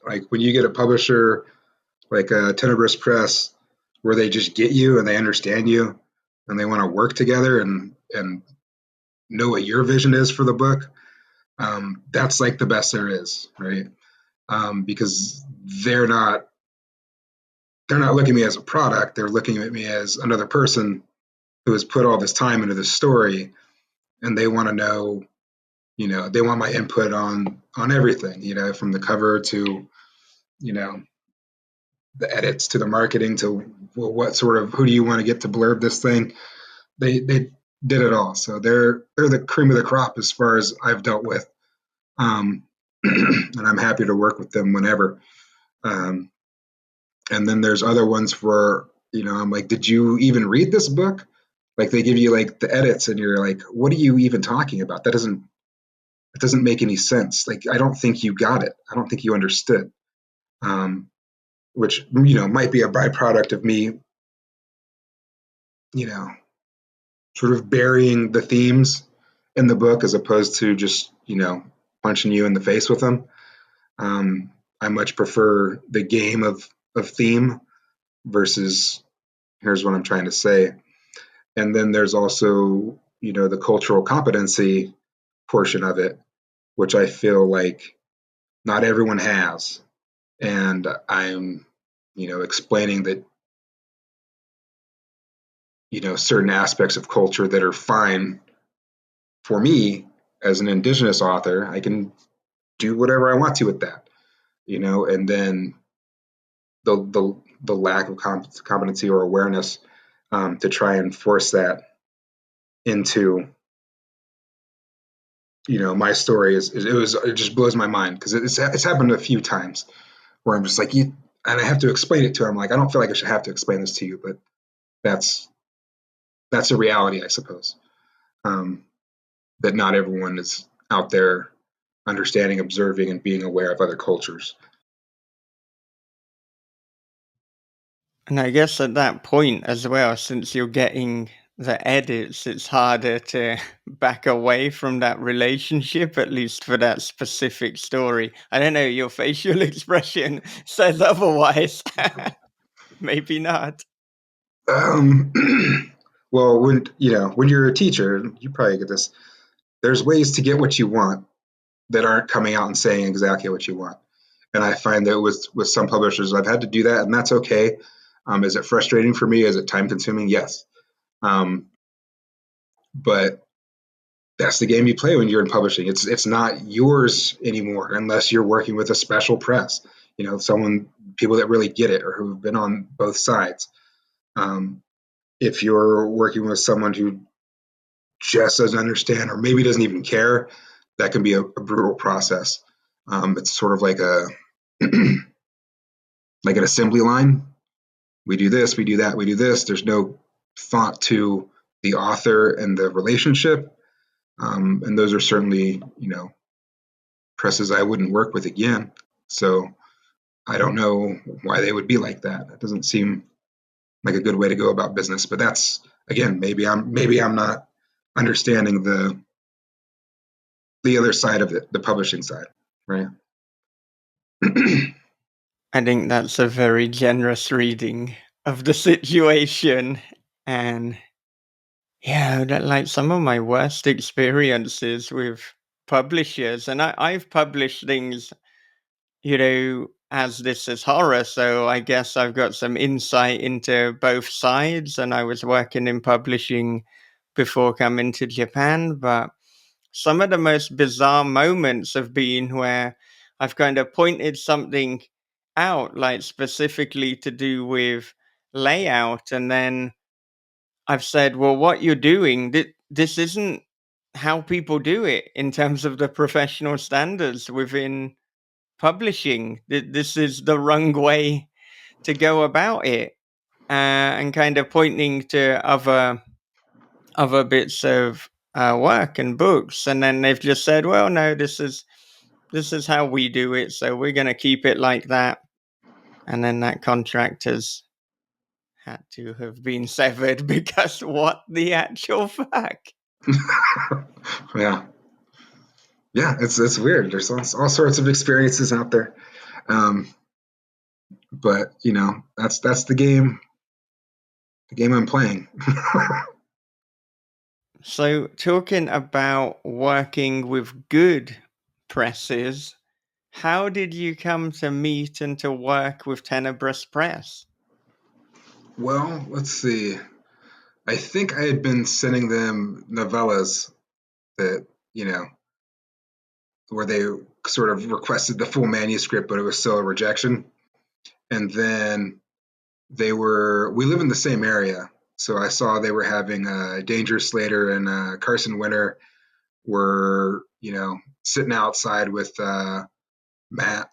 like when you get a publisher like a Tenebrous Press, where they just get you and they understand you. and they want to work together and know what your vision is for the book, that's like the best there is, right? Because they're not looking at me as a product. They're looking at me as another person who has put all this time into this story, and they want to know, they want my input on everything, from the cover to, you know, the edits to the marketing to, well, what sort of, who do you want to get to blurb this thing? They did it all. So they're the cream of the crop as far as I've dealt with. And I'm happy to work with them whenever. Um, and then there's other ones where, I'm like, did you even read this book? Like they give you like the edits and you're like, what are you even talking about? It doesn't make any sense. Like, I don't think you got it. I don't think you understood. Which, might be a byproduct of me, you know, sort of burying the themes in the book as opposed to just, punching you in the face with them. I much prefer the game of theme versus here's what I'm trying to say. And then there's also, the cultural competency portion of it, which I feel like not everyone has. And I'm, explaining that, certain aspects of culture that are fine for me as an indigenous author. I can do whatever I want to with that, and then the lack of competency or awareness to try and force that into my story it just blows my mind because it's happened a few times where I'm just like and I have to explain it to him, like I don't feel like I should have to explain this to you, but that's a reality, I suppose, that not everyone is out there understanding, observing, and being aware of other cultures. And I guess at that point as well, since you're getting the edits, it's harder to back away from that relationship, at least for that specific story. I don't know, your facial expression says otherwise. Maybe not. Um, well, when you're a teacher, you probably get this. There's ways to get what you want that aren't coming out and saying exactly what you want. And I find that with some publishers, I've had to do that, and that's okay. Is it frustrating for me? Is it time consuming? Yes. But that's the game you play when you're in publishing. It's not yours anymore unless you're working with a special press. People that really get it or who've been on both sides. If you're working with someone who just doesn't understand or maybe doesn't even care, that can be a brutal process. It's sort of like like an assembly line. We do this, we do that, we do this. There's no thought to the author and the relationship. And those are certainly, presses I wouldn't work with again. So I don't know why they would be like that. It doesn't seem like a good way to go about business. But that's, again, maybe I'm not understanding the other side of it, the publishing side, right? I think that's a very generous reading of the situation. And yeah, like some of my worst experiences with publishers, and I've published things, as this is horror, so I guess I've got some insight into both sides. And I was working in publishing before coming to Japan, but some of the most bizarre moments have been where I've kind of pointed something out, like specifically to do with layout, and then I've said, well, what you're doing, this isn't how people do it in terms of the professional standards within publishing. This is the wrong way to go about it, and kind of pointing to other bits of work and books, and then they've just said, well, no, this is how we do it, so we're going to keep it like that. And then that contract has had to have been severed because what the actual fuck? Yeah, yeah, it's weird. There's all sorts of experiences out there, but that's the game I'm playing. So, talking about working with good presses, how did you come to meet and to work with Tenebrous Press? Well, let's see. I think I had been sending them novellas that, you know, where they sort of requested the full manuscript, but it was still a rejection. And then we live in the same area. So I saw they were having Danger Slater and Carson Winter were, sitting outside with Matt,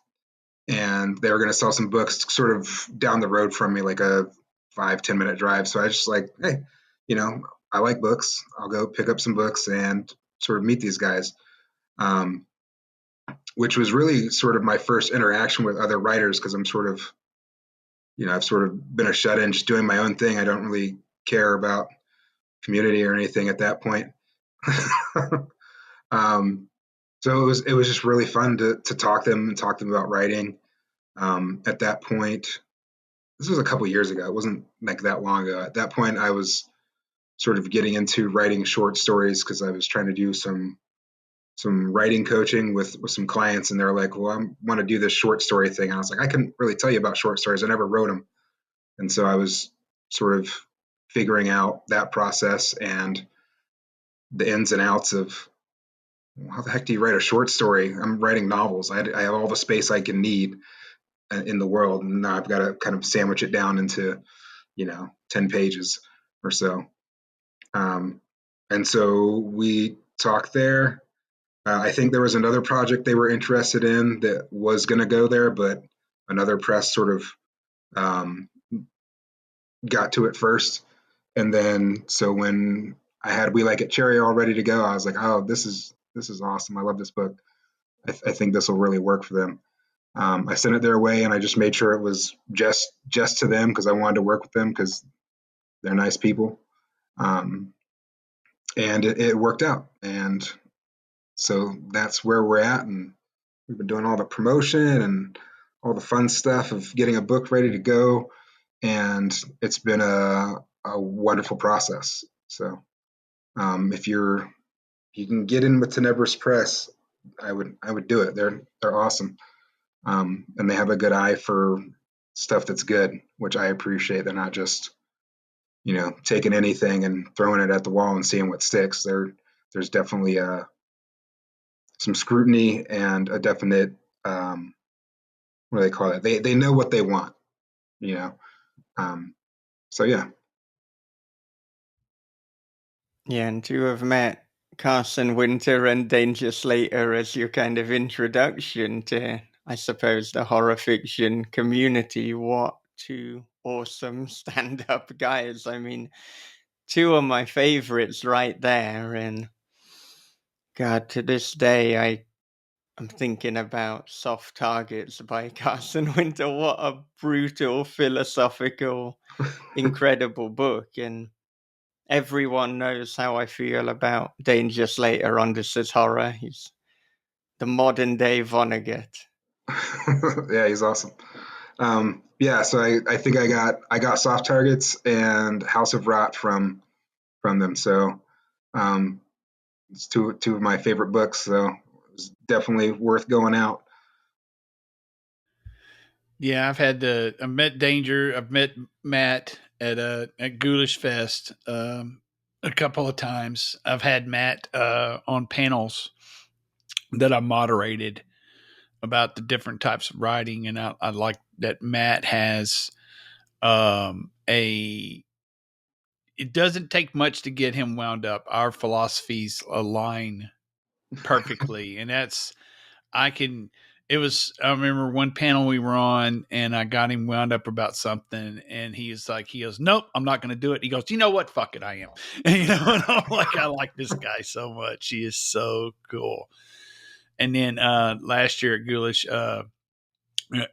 and they were going to sell some books sort of down the road from me, like a 5-10 minute drive. So I was just like, hey, I like books. I'll go pick up some books and sort of meet these guys. Um, which was really sort of my first interaction with other writers because I've sort of been a shut in, just doing my own thing. I don't really care about community or anything at that point. um, so it was just really fun to talk to them and talk to them about writing. At that point, this was a couple years ago. It wasn't like that long ago. At that point, I was sort of getting into writing short stories because I was trying to do some writing coaching with some clients, and they're like, well, I want to do this short story thing. And I was like, I couldn't really tell you about short stories. I never wrote them. And so I was sort of figuring out that process and the ins and outs of, well, how the heck do you write a short story? I'm writing novels. I have all the space I can need in the world. And now I've got to kind of sandwich it down into, 10 pages or so. Um, and so we talked there. I think there was another project they were interested in that was going to go there, but another press sort of um, got to it first. And then so when I had We Like It Cherry all ready to go, I was like, oh, this is awesome. I love this book. I think this will really work for them. I sent it their way, and I just made sure it was just to them because I wanted to work with them because they're nice people. Um, and it worked out. And so that's where we're at. And we've been doing all the promotion and all the fun stuff of getting a book ready to go. And it's been a wonderful process. So if you can get in with Tenebrous Press, I would do it. They're awesome, and they have a good eye for stuff that's good, which I appreciate. They're not just taking anything and throwing it at the wall and seeing what sticks. There's definitely some scrutiny and a definite what do they call it? They know what they want, you know. Um, so yeah. Yeah, and to have met Carson Winter and Danger Slater as your kind of introduction to, I suppose, the horror fiction community. What two awesome stand up guys. I mean, two of my favorites right there. And God, to this day, I'm thinking about Soft Targets by Carson Winter. What a brutal, philosophical, incredible book. And everyone knows how I feel about Danger Slater on This Is Horror. He's the modern day Vonnegut. Yeah, he's awesome. Yeah, so I think I got Soft Targets and House of Rot from them. So um, it's two of my favorite books. So it's definitely worth going out. Yeah, I've met Danger, I've met Matt at Ghoulish Fest a couple of times. I've had Matt on panels that I moderated about the different types of writing, and I like that Matt has a. It doesn't take much to get him wound up. Our philosophies align perfectly, and that's I can. It was. I remember one panel we were on, and I got him wound up about something, and he goes, "Nope, I'm not going to do it." He goes, "You know what? Fuck it, I am." And I'm like, I like this guy so much. He is so cool. And then last year at Ghoulish,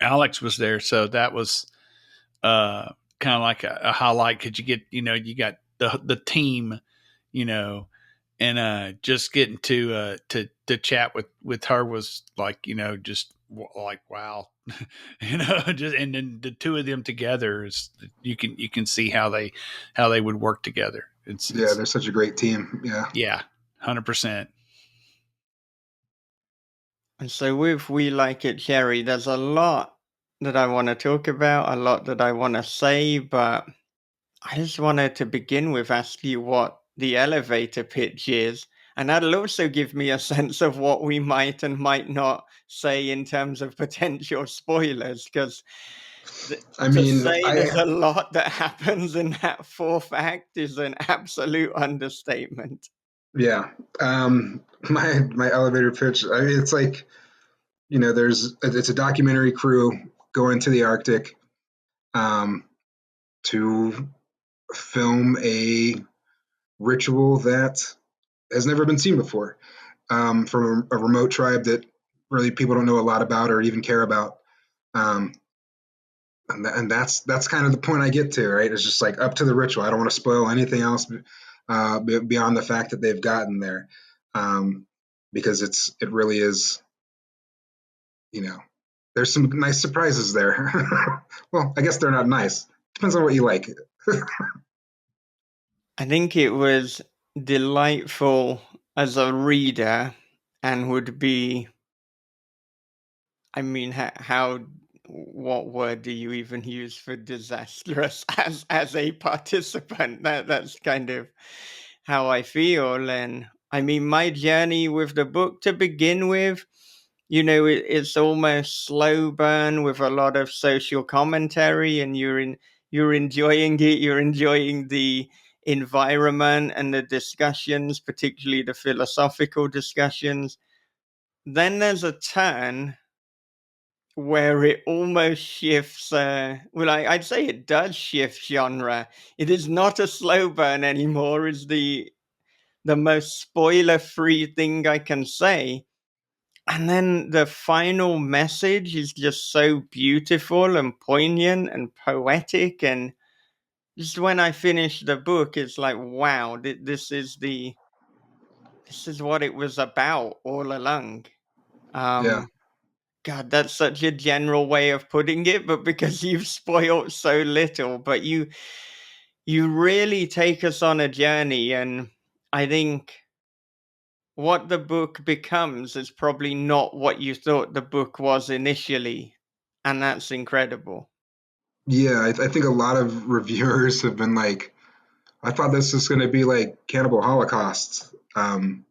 Alex was there, so that was kind of like a highlight because you got the team, you know, and just getting to chat with her was like just like wow, just and then the two of them together is you can see how they would work together. Yeah, It's they're such a great team. Yeah. yeah, 100%. And so with We Like It Jerry, there's a lot that I want to talk about, a lot that I want to say, but I just wanted to begin with ask you what the elevator pitch is. And that'll also give me a sense of what we might and might not say in terms of potential spoilers, because I to mean, say there's a lot that happens in that fourth act is an absolute understatement. yeah. My elevator pitch. I mean, it's like, it's a documentary crew going to the Arctic um, to film a ritual that has never been seen before, from a remote tribe that really people don't know a lot about or even care about. Um, and that's kind of the point I get to, right? It's just like up to the ritual. I don't want to spoil anything else beyond the fact that they've gotten there, because it really is, you know, there's some nice surprises there. Well, I guess they're not nice. Depends on what you like. I think it was delightful as a reader and would be, I mean, what word do you even use for disastrous as a participant? That's kind of how I feel. And I mean, my journey with the book to begin with, it's almost slow burn with a lot of social commentary, and you're enjoying it. You're enjoying the environment and the discussions, particularly the philosophical discussions. Then there's a turn where it almost shifts. Well, I'd say it does shift genre. It is not a slow burn anymore. Is the most spoiler free thing I can say. And then the final message is just so beautiful and poignant and poetic. And just when I finish the book, it's like, wow, this is what it was about all along. Yeah, Um, God, that's such a general way of putting it, but because you've spoiled so little, but you really take us on a journey, and I think what the book becomes is probably not what you thought the book was initially, and that's incredible. yeah. I think a lot of reviewers have been like, I thought this was going to be like Cannibal Holocaust. And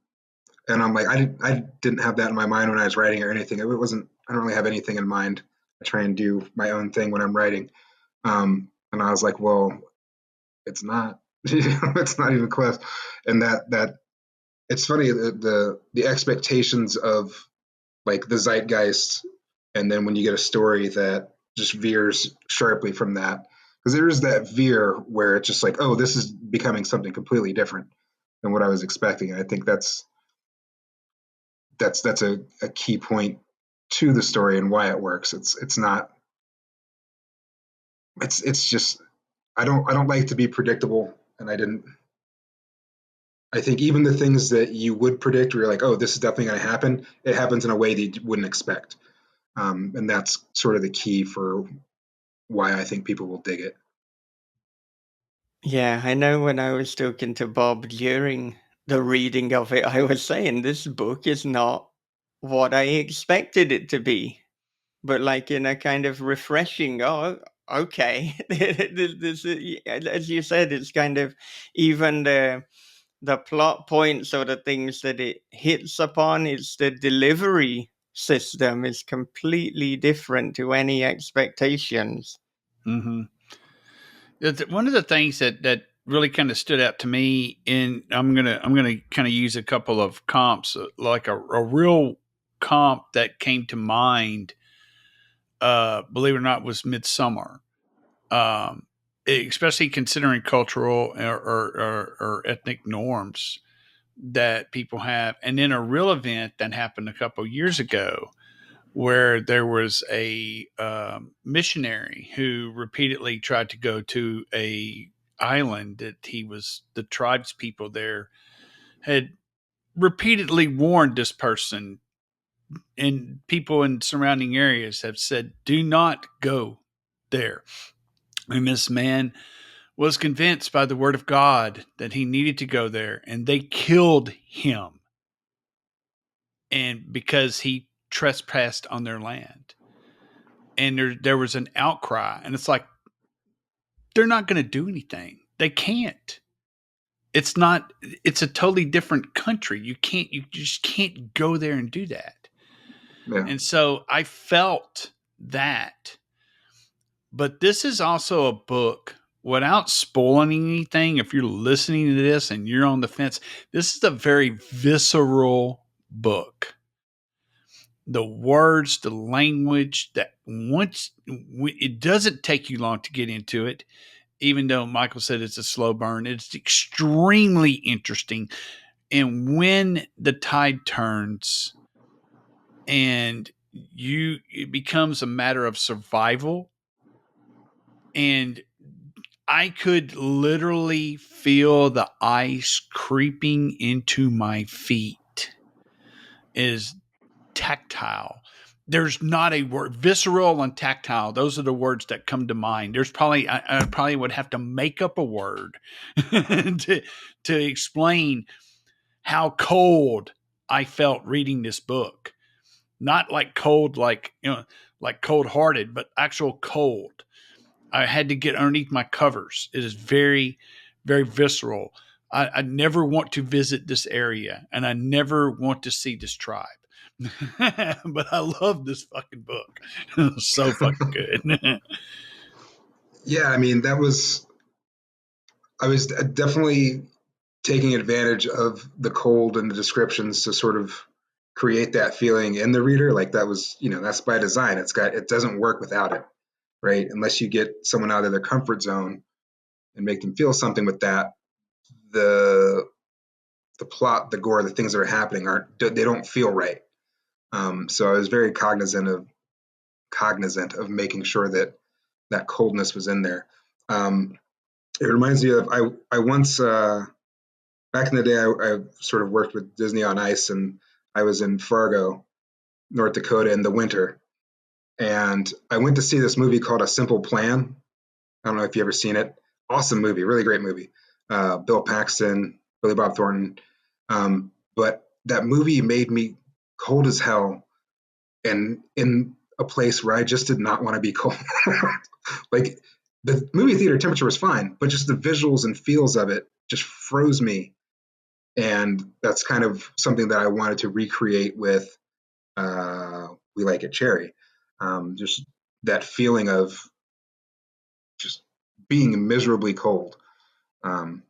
I'm like, I didn't have that in my mind when I was writing or anything. It wasn't. I don't really have anything in mind. I try and do my own thing when I'm writing. And I was like, well, it's not. It's not even close. And that it's funny, the expectations of like the zeitgeist, and then when you get a story that just veers sharply from that, because there is that veer where it's just like, oh, this is becoming something completely different than what I was expecting. And I think that's a key point to the story and why it works. It's not it's just I don't like to be predictable, and I think even the things that you would predict, where you're like, oh, this is definitely going to happen, it happens in a way that you wouldn't expect, and that's sort of the key for why I think people will dig it. Yeah, I know when I was talking to Bob during the reading of it, I was saying this book is not what I expected it to be, but like in a kind of refreshing, oh, okay. As you said, it's kind of even the plot points or the things that it hits upon, it's the delivery system is completely different to any expectations. Mm-hmm. One of the things that really kind of stood out to me, and I'm gonna kind of use a couple of comps, like a real comp that came to mind. Believe it or not, was Midsummer. Um, Especially considering cultural or ethnic norms that people have, and then a real event that happened a couple years ago where there was a missionary who repeatedly tried to go to a island that the tribes people there had repeatedly warned this person, and people in surrounding areas have said do not go there. And this man was convinced by the word of God that he needed to go there, and they killed him, and because he trespassed on their land. And there was an outcry, and it's like, they're not going to do anything. They can't. It's not. It's a totally different country. You just can't go there and do that. Yeah. And so I felt that. But this is also a book, without spoiling anything. If you're listening to this and you're on the fence, this is a very visceral book. The words, the language, that once it doesn't take you long to get into it, even though Michael said it's a slow burn, it's extremely interesting. And when the tide turns and it becomes a matter of survival, and I could literally feel the ice creeping into my feet. It is tactile. There's not a word. Visceral and tactile, those are the words that come to mind. There's probably, I probably would have to make up a word to explain how cold I felt reading this book. Not like cold, like, like cold hearted, but actual cold. I had to get underneath my covers. It is very, very visceral. I never want to visit this area, and I never want to see this tribe. But I love this fucking book. It was so fucking good. Yeah, I mean, I was definitely taking advantage of the cold and the descriptions to sort of create that feeling in the reader. Like that was, that's by design. It doesn't work without it, right? Unless you get someone out of their comfort zone and make them feel something with that. The plot, the gore, the things that are happening they don't feel right. So I was very cognizant of making sure that coldness was in there. It reminds me of I once back in the day I sort of worked with Disney on Ice, and I was in Fargo, North Dakota in the winter, and I went to see this movie called A Simple Plan. I don't know if you ever seen it. Awesome movie, really great movie. Bill Paxton, Billy Bob Thornton. But that movie made me cold as hell, and in a place where I just did not want to be cold. Like the movie theater temperature was fine, but just the visuals and feels of it just froze me. And that's kind of something that I wanted to recreate with We Like It Cherry. Just that feeling of just being miserably cold. Um,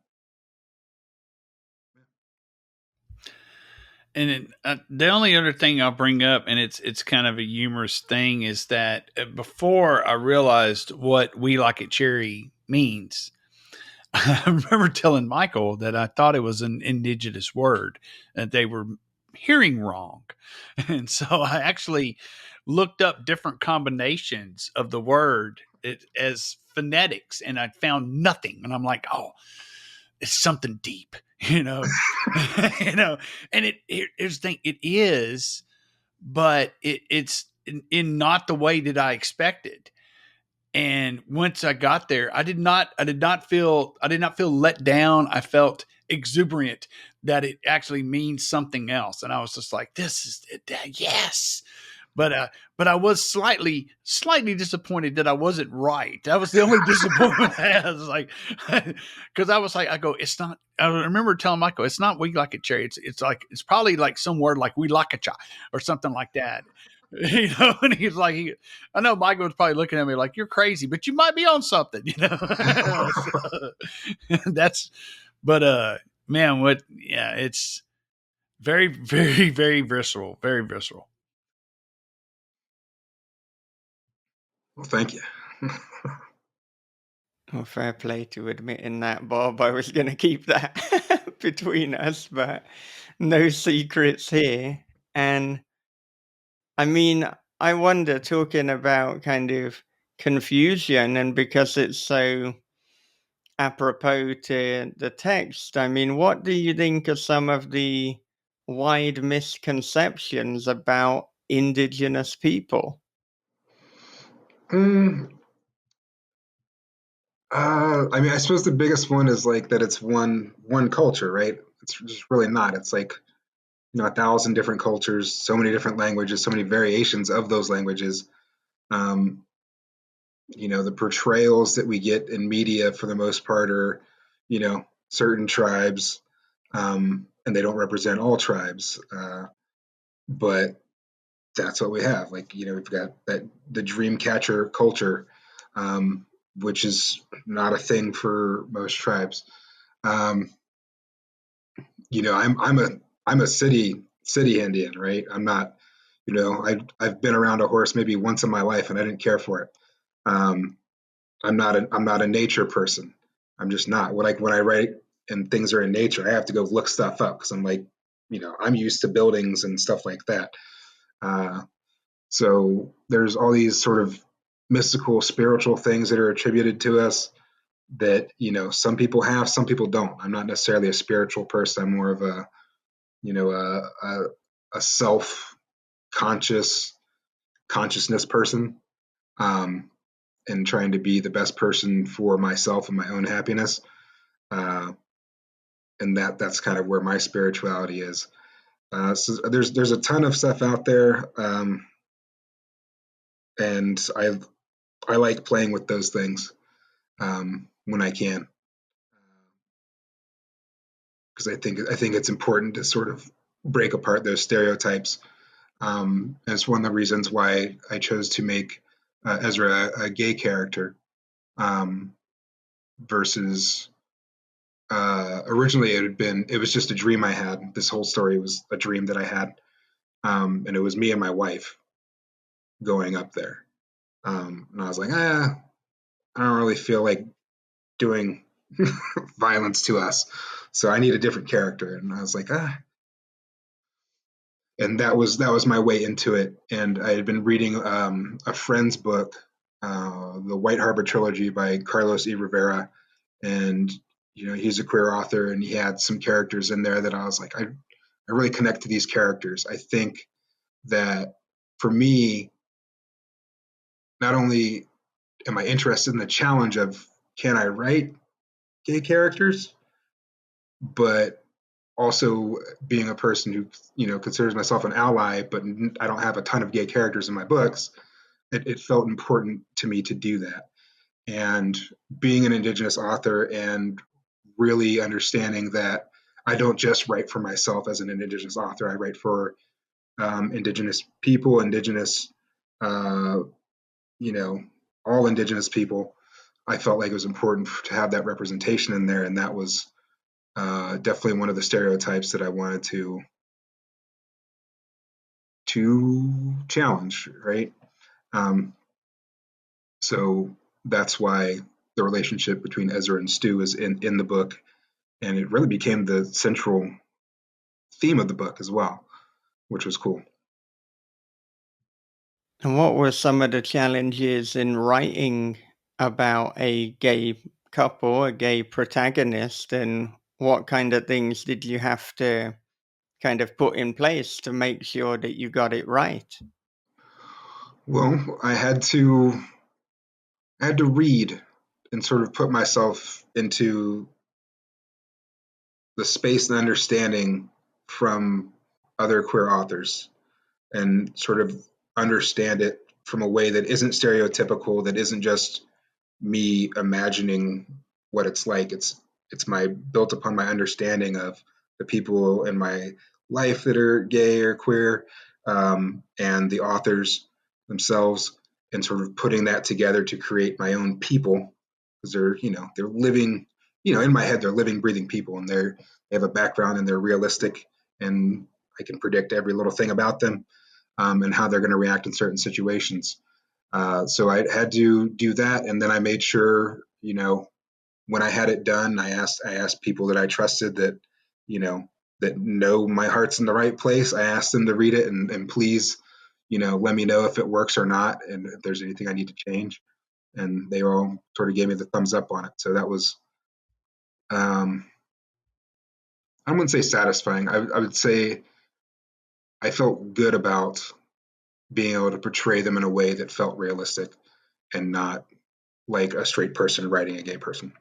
And the only other thing I'll bring up, and it's kind of a humorous thing, is that before I realized what "We Like It Cherry" means, I remember telling Michael that I thought it was an indigenous word, that they were hearing wrong. And so I actually looked up different combinations of the word as phonetics, and I found nothing. And I'm like, oh, it's something deep, you know, and here's the thing, it is, but it's in not the way that I expected. And once I got there, I did not feel let down. I felt exuberant that it actually means something else. And I was just like, this is it. Yes. But I was slightly disappointed that I wasn't right. That was the only disappointment I had. I was like, because I was like, it's not. I remember telling Michael, it's not "We Like It Cherry." It's like, it's probably like some word like "We Like a Cha" or something like that. And he's like, I know Michael was probably looking at me like, you're crazy, but you might be on something, So, that's, but man, yeah, it's very, very, very visceral, very visceral. well, thank you. Well, fair play to admitting that, Bob. I was going to keep that between us, but no secrets here. And I mean, I wonder, talking about kind of confusion, and because it's so apropos to the text, I mean, what do you think are some of the wide misconceptions about indigenous people? Mm, I mean, I suppose the biggest one is like that it's one culture, right? It's just really not. It's like, 1,000 different cultures, so many different languages, so many variations of those languages. Um, the portrayals that we get in media for the most part are, certain tribes, and they don't represent all tribes. But that's what we have. Like, we've got the dream catcher culture, um, which is not a thing for most tribes. Um, I'm a city Indian, right? I'm not, I've been around a horse maybe once in my life and I didn't care for it. Um, I'm not a nature person. I'm just not. When I write and things are in nature, I have to go look stuff up because I'm like, I'm used to buildings and stuff like that. Uh, so there's all these sort of mystical, spiritual things that are attributed to us that some people have, some people don't. I'm not necessarily a spiritual person. I'm more of a you know a self conscious consciousness person, um, and trying to be the best person for myself and my own happiness. Uh, and that's kind of where my spirituality is. So there's a ton of stuff out there, and I like playing with those things, when I can, because I think it's important to sort of break apart those stereotypes. And it's one of the reasons why I chose to make Ezra a gay character, um, versus originally it was just a dream I had. This whole story was a dream that I had, and it was me and my wife going up there. And I was like, I don't really feel like doing violence to us, so I need a different character. And I was like, and that was my way into it. And I had been reading a friend's book, the White Harbor trilogy by Carlos E. Rivera, and he's a queer author, and he had some characters in there that I was like, I really connect to these characters. I think that for me, not only am I interested in the challenge of can I write gay characters, but also being a person who considers myself an ally, but I don't have a ton of gay characters in my books. It felt important to me to do that, and being an indigenous author and really understanding that I don't just write for myself as an indigenous author. I write for indigenous people, indigenous, uh, you know, all indigenous people. I felt like it was important to have that representation in there, and that was definitely one of the stereotypes that I wanted to challenge, right? Um, so that's why the relationship between Ezra and Stu is in the book, and it really became the central theme of the book as well, which was cool. And what were some of the challenges in writing about a gay couple, a gay protagonist, and what kind of things did you have to kind of put in place to make sure that you got it right? Well, I had to read and sort of put myself into the space and understanding from other queer authors and sort of understand it from a way that isn't stereotypical, that isn't just me imagining what it's like. It's my built upon my understanding of the people in my life that are gay or queer, and the authors themselves, and sort of putting that together to create my own people, because they're living, in my head they're living, breathing people, and they have a background and they're realistic, and I can predict every little thing about them, and how they're going to react in certain situations. So I had to do that, and then I made sure, when I had it done, I asked people that I trusted you know, that know my heart's in the right place. I asked them to read it and please, let me know if it works or not, and if there's anything I need to change. And they all sort of gave me the thumbs up on it. So that was, um, I wouldn't say satisfying. I would say I felt good about being able to portray them in a way that felt realistic and not like a straight person writing a gay person.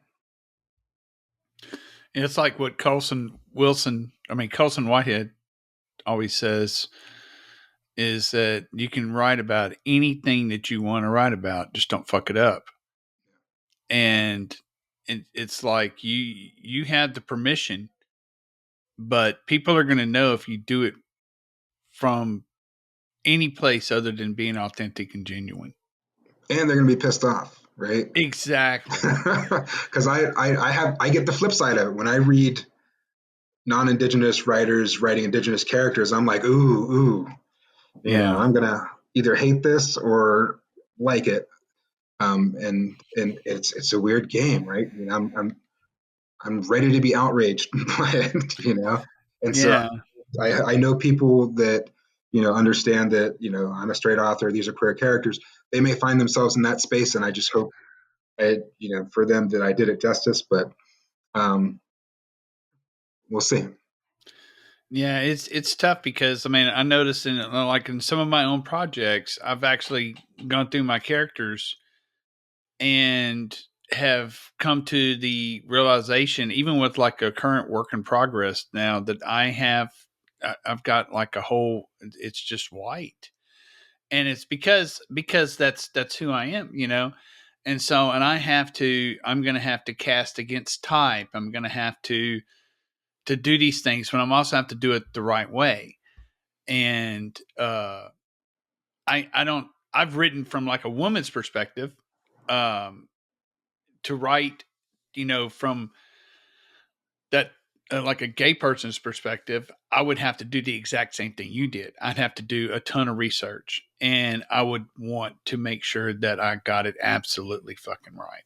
It's like what Colson Whitehead always says is that you can write about anything that you want to write about, just don't fuck it up. And it's like you have the permission, but people are going to know if you do it from any place other than being authentic and genuine. And they're going to be pissed off, right? Exactly. Because I get the flip side of it. When I read non-indigenous writers writing indigenous characters, I'm like, ooh, Yeah. I'm gonna either hate this or like it. And it's a weird game, right? I'm ready to be outraged by it. And so Yeah. I know people that understand that I'm a straight author. These are queer characters. They may find themselves in that space, and I just hope for them that I did it justice. But um, we'll see. Yeah, it's tough because I noticed in some of my own projects, I've actually gone through my characters and have come to the realization, even with like a current work in progress now, that I've got like a whole, it's just white, and it's because that's who I am. And so, and I'm going to have to cast against type. I'm going to have to do these things, but I'm also have to do it the right way. And I don't. I've written from like a woman's perspective, um, to write, from that. Like a gay person's perspective, I would have to do the exact same thing you did. I'd have to do a ton of research, and I would want to make sure that I got it absolutely fucking right.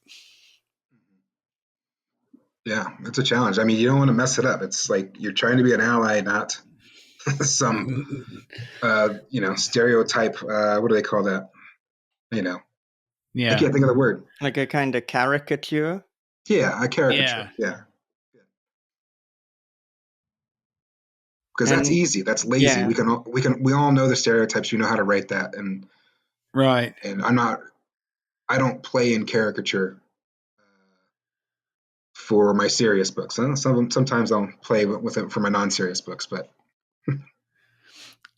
Yeah, it's a challenge. I mean, you don't want to mess it up. It's like you're trying to be an ally, not some stereotype. What do they call that? I Yeah, can't think of the word. Like a kind of caricature. Yeah, a yeah, caricature. Yeah, because that's And easy. That's lazy. yeah, We all know the stereotypes. We know how to write that. right. And I don't play in caricature for my serious books. Sometimes I'll play with it for my non-serious books, but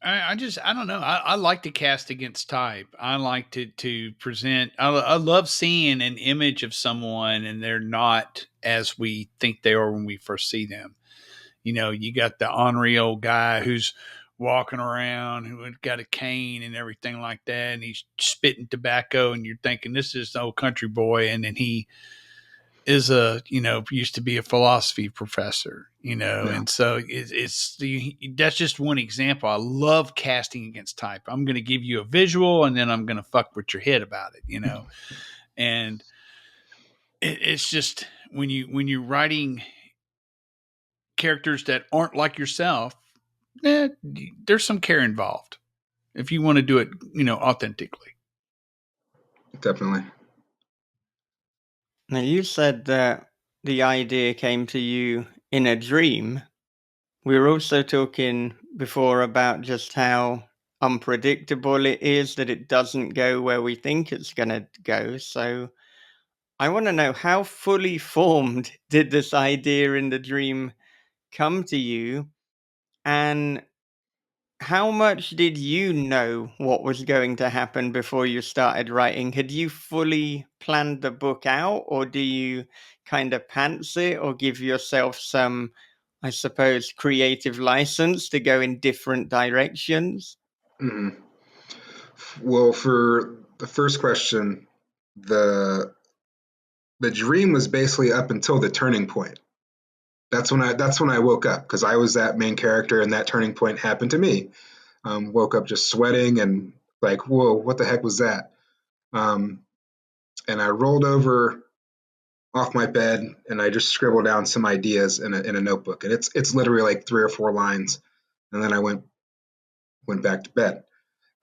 I don't know. I like to cast against type. I like to present. I love seeing an image of someone and they're not as we think they are when we first see them. You got the ornery old guy who's walking around who had got a cane and everything like that, and he's spitting tobacco, and you're thinking this is the old country boy, and then he is used to be a philosophy professor, yeah. and so that's just one example. I love casting against type. I'm going to give you a visual, and then I'm going to fuck with your head about it, and it's just when you're writing characters that aren't like yourself, eh, there's some care involved if you want to do it, authentically. Definitely. now you said that the idea came to you in a dream. We were also talking before about just how unpredictable it is, that it doesn't go where we think it's going to go. So I want to know, how fully formed did this idea in the dream come to you? And how much did you know what was going to happen before you started writing? Had you fully planned the book out, or do you kind of pants it or give yourself some, I suppose, creative license to go in different directions? Hmm. Well, for the first question, the the dream was basically up until the turning point. That's when I woke up because I was that main character, and that turning point happened to me. Woke up just sweating and like, whoa, what the heck was that? Um, and I rolled over off my bed and I just scribbled down some ideas in a notebook, and it's literally like 3 or 4 lines, and then I went back to bed.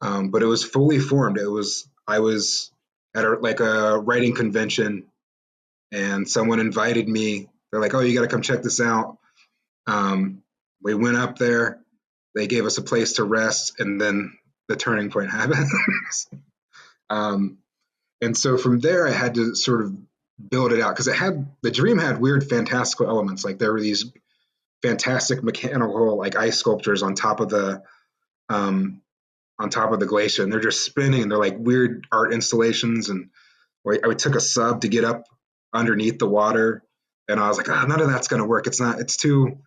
But it was fully formed. I was at like a writing convention, and someone invited me. They're like, "Oh, you got to come check this out." Um, we went up there. They gave us a place to rest, and then the turning point happened. um, And so from there, I had to sort of build it out because the dream had weird fantastical elements. Like there were these fantastic mechanical like ice sculptures um, on top of the glacier, and they're just spinning, and they're like weird art installations. And I took a sub to get up underneath the water, and I was like, oh, none of that's going to work. It's not. It's too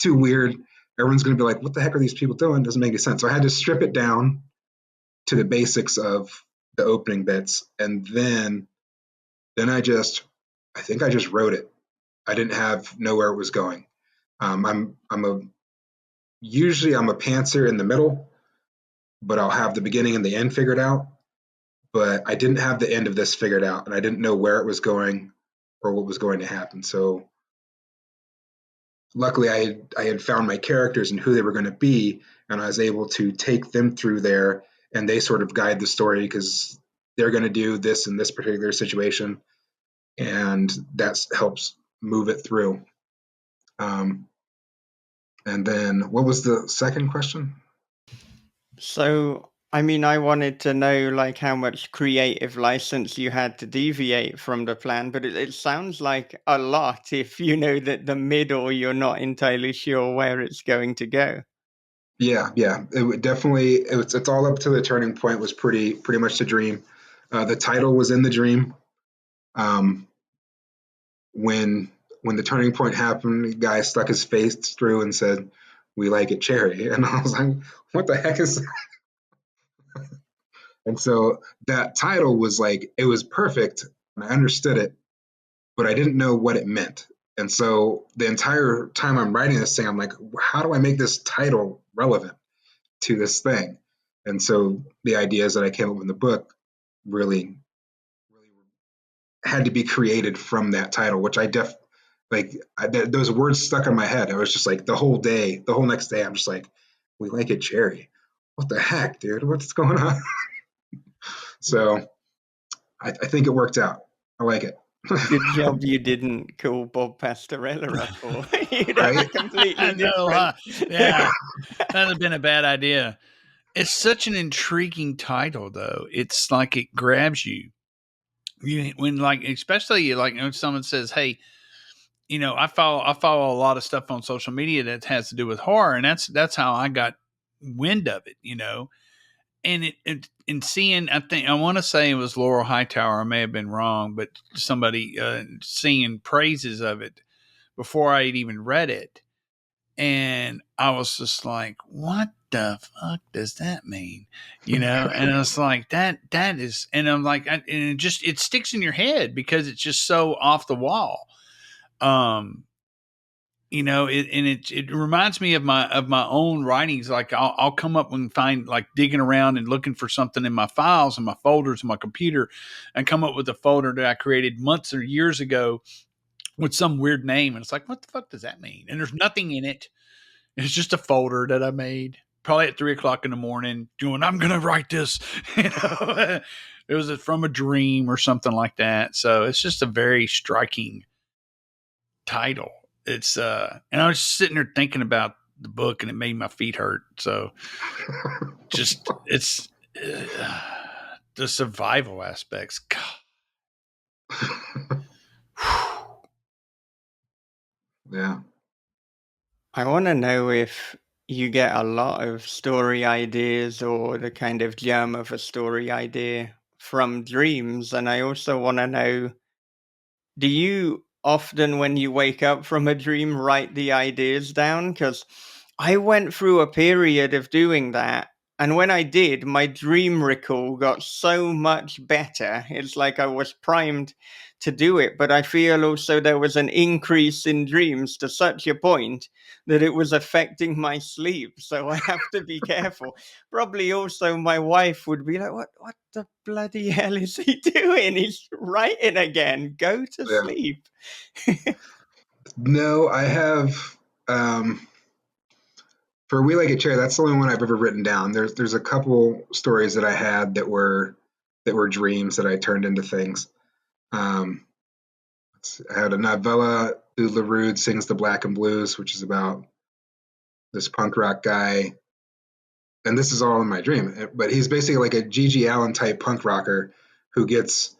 weird. Everyone's going to be like, what the heck are these people doing? It doesn't make any sense. So I had to strip it down to the basics of the opening bits, and then I think I just wrote it. I didn't know where it was going. I'm a pantser in the middle, but I'll have the beginning and the end figured out. But I didn't have the end of this figured out, and I didn't know where it was going or what was going to happen. So luckily, I had found my characters and who they were going to be, and I was able to take them through there, and they sort of guide the story because they're going to do this in this particular situation, and that helps move it through. Um, and then, what was the second question? So, I mean, I wanted to know like how much creative license you had to deviate from the plan, but it sounds like a lot if you know that the middle you're not entirely sure where it's going to go. Yeah. It would definitely. It's all up to the turning point. Was pretty much the dream. The title was in the dream. Um, when when the turning point happened, the guy stuck his face through and said, "We like it cherry," and I was like, "What the heck is?" And so that title was like it was perfect, and I understood it, but I didn't know what it meant. And so the entire time I'm writing this thing, I'm like, how do I make this title relevant to this thing? And so the ideas that I came up with in the book really, really had to be created from that title, which those words stuck in my head. I was just like the whole day, the whole next day, I'm just like, we like it cherry. What the heck, dude? What's going on? So I think it worked out. I like it. Good job you didn't call Bob Pastorella up, or you'd have a Right? completely No, different. yeah, that'd have been a bad idea. It's such an intriguing title, though. It's like it grabs you. When like, especially like when someone says, "Hey, I follow a lot of stuff on social media that has to do with horror," and that's how I got wind of it. And in seeing, I want to say it was Laurel Hightower. I may have been wrong, but somebody singing praises of it before I had even read it, and I was just like, "What the fuck does that mean?" And I was like, "That is," and I'm like, and it sticks in your head because it's just so off the wall. Um, it reminds me of my own writings. Like I'll come up and find like digging around and looking for something in my files and my folders on my computer, and come up with a folder that I created months or years ago with some weird name, and it's like, what the fuck does that mean? And there's nothing in it. It's just a folder that I made probably at 3 o'clock in the morning, doing I'm gonna write this. It was from a dream or something like that. So it's just a very striking title. It's and I was just sitting there thinking about the book, and it made my feet hurt. So just it's the survival aspects. Yeah. I want to know if you get a lot of story ideas or the kind of germ of a story idea from dreams. And I also want to know, do you often, when you wake up from a dream, write the ideas down? Because I went through a period of doing that. And when I did, my dream recall got so much better. It's like I was primed to do it. But I feel also there was an increase in dreams to such a point that it was affecting my sleep. So I have to be careful. Probably also my wife would be like, what the bloody hell is he doing? He's writing again. Go to Yeah. sleep. No, I have for We Like It Chair, that's the only one I've ever written down. There's a couple stories that I had that were dreams that I turned into things. Um, I had a novella, Dude LaRude Sings the Black and Blues, which is about this punk rock guy, and this is all in my dream. But he's basically like a Gigi Allen type punk rocker who gets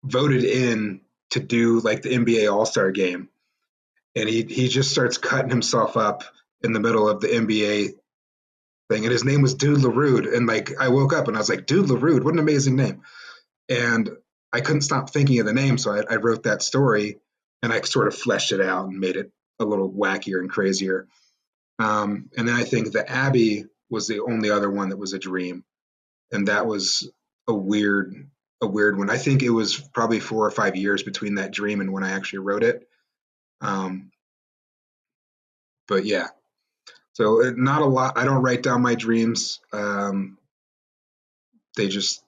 voted in to do like the NBA All-Star game, and he just starts cutting himself up in the middle of the NBA thing, and his name was Dude LaRude, and like I woke up and I was like, Dude LaRude, what an amazing name, and I couldn't stop thinking of the name, so I wrote that story, and I sort of fleshed it out and made it a little wackier and crazier. And then I think the Abbey was the only other one that was a dream, and that was a weird a weird one. I think it was probably 4 or 5 years between that dream and when I actually wrote it. Um, but yeah, so not a lot. I don't write down my dreams. They just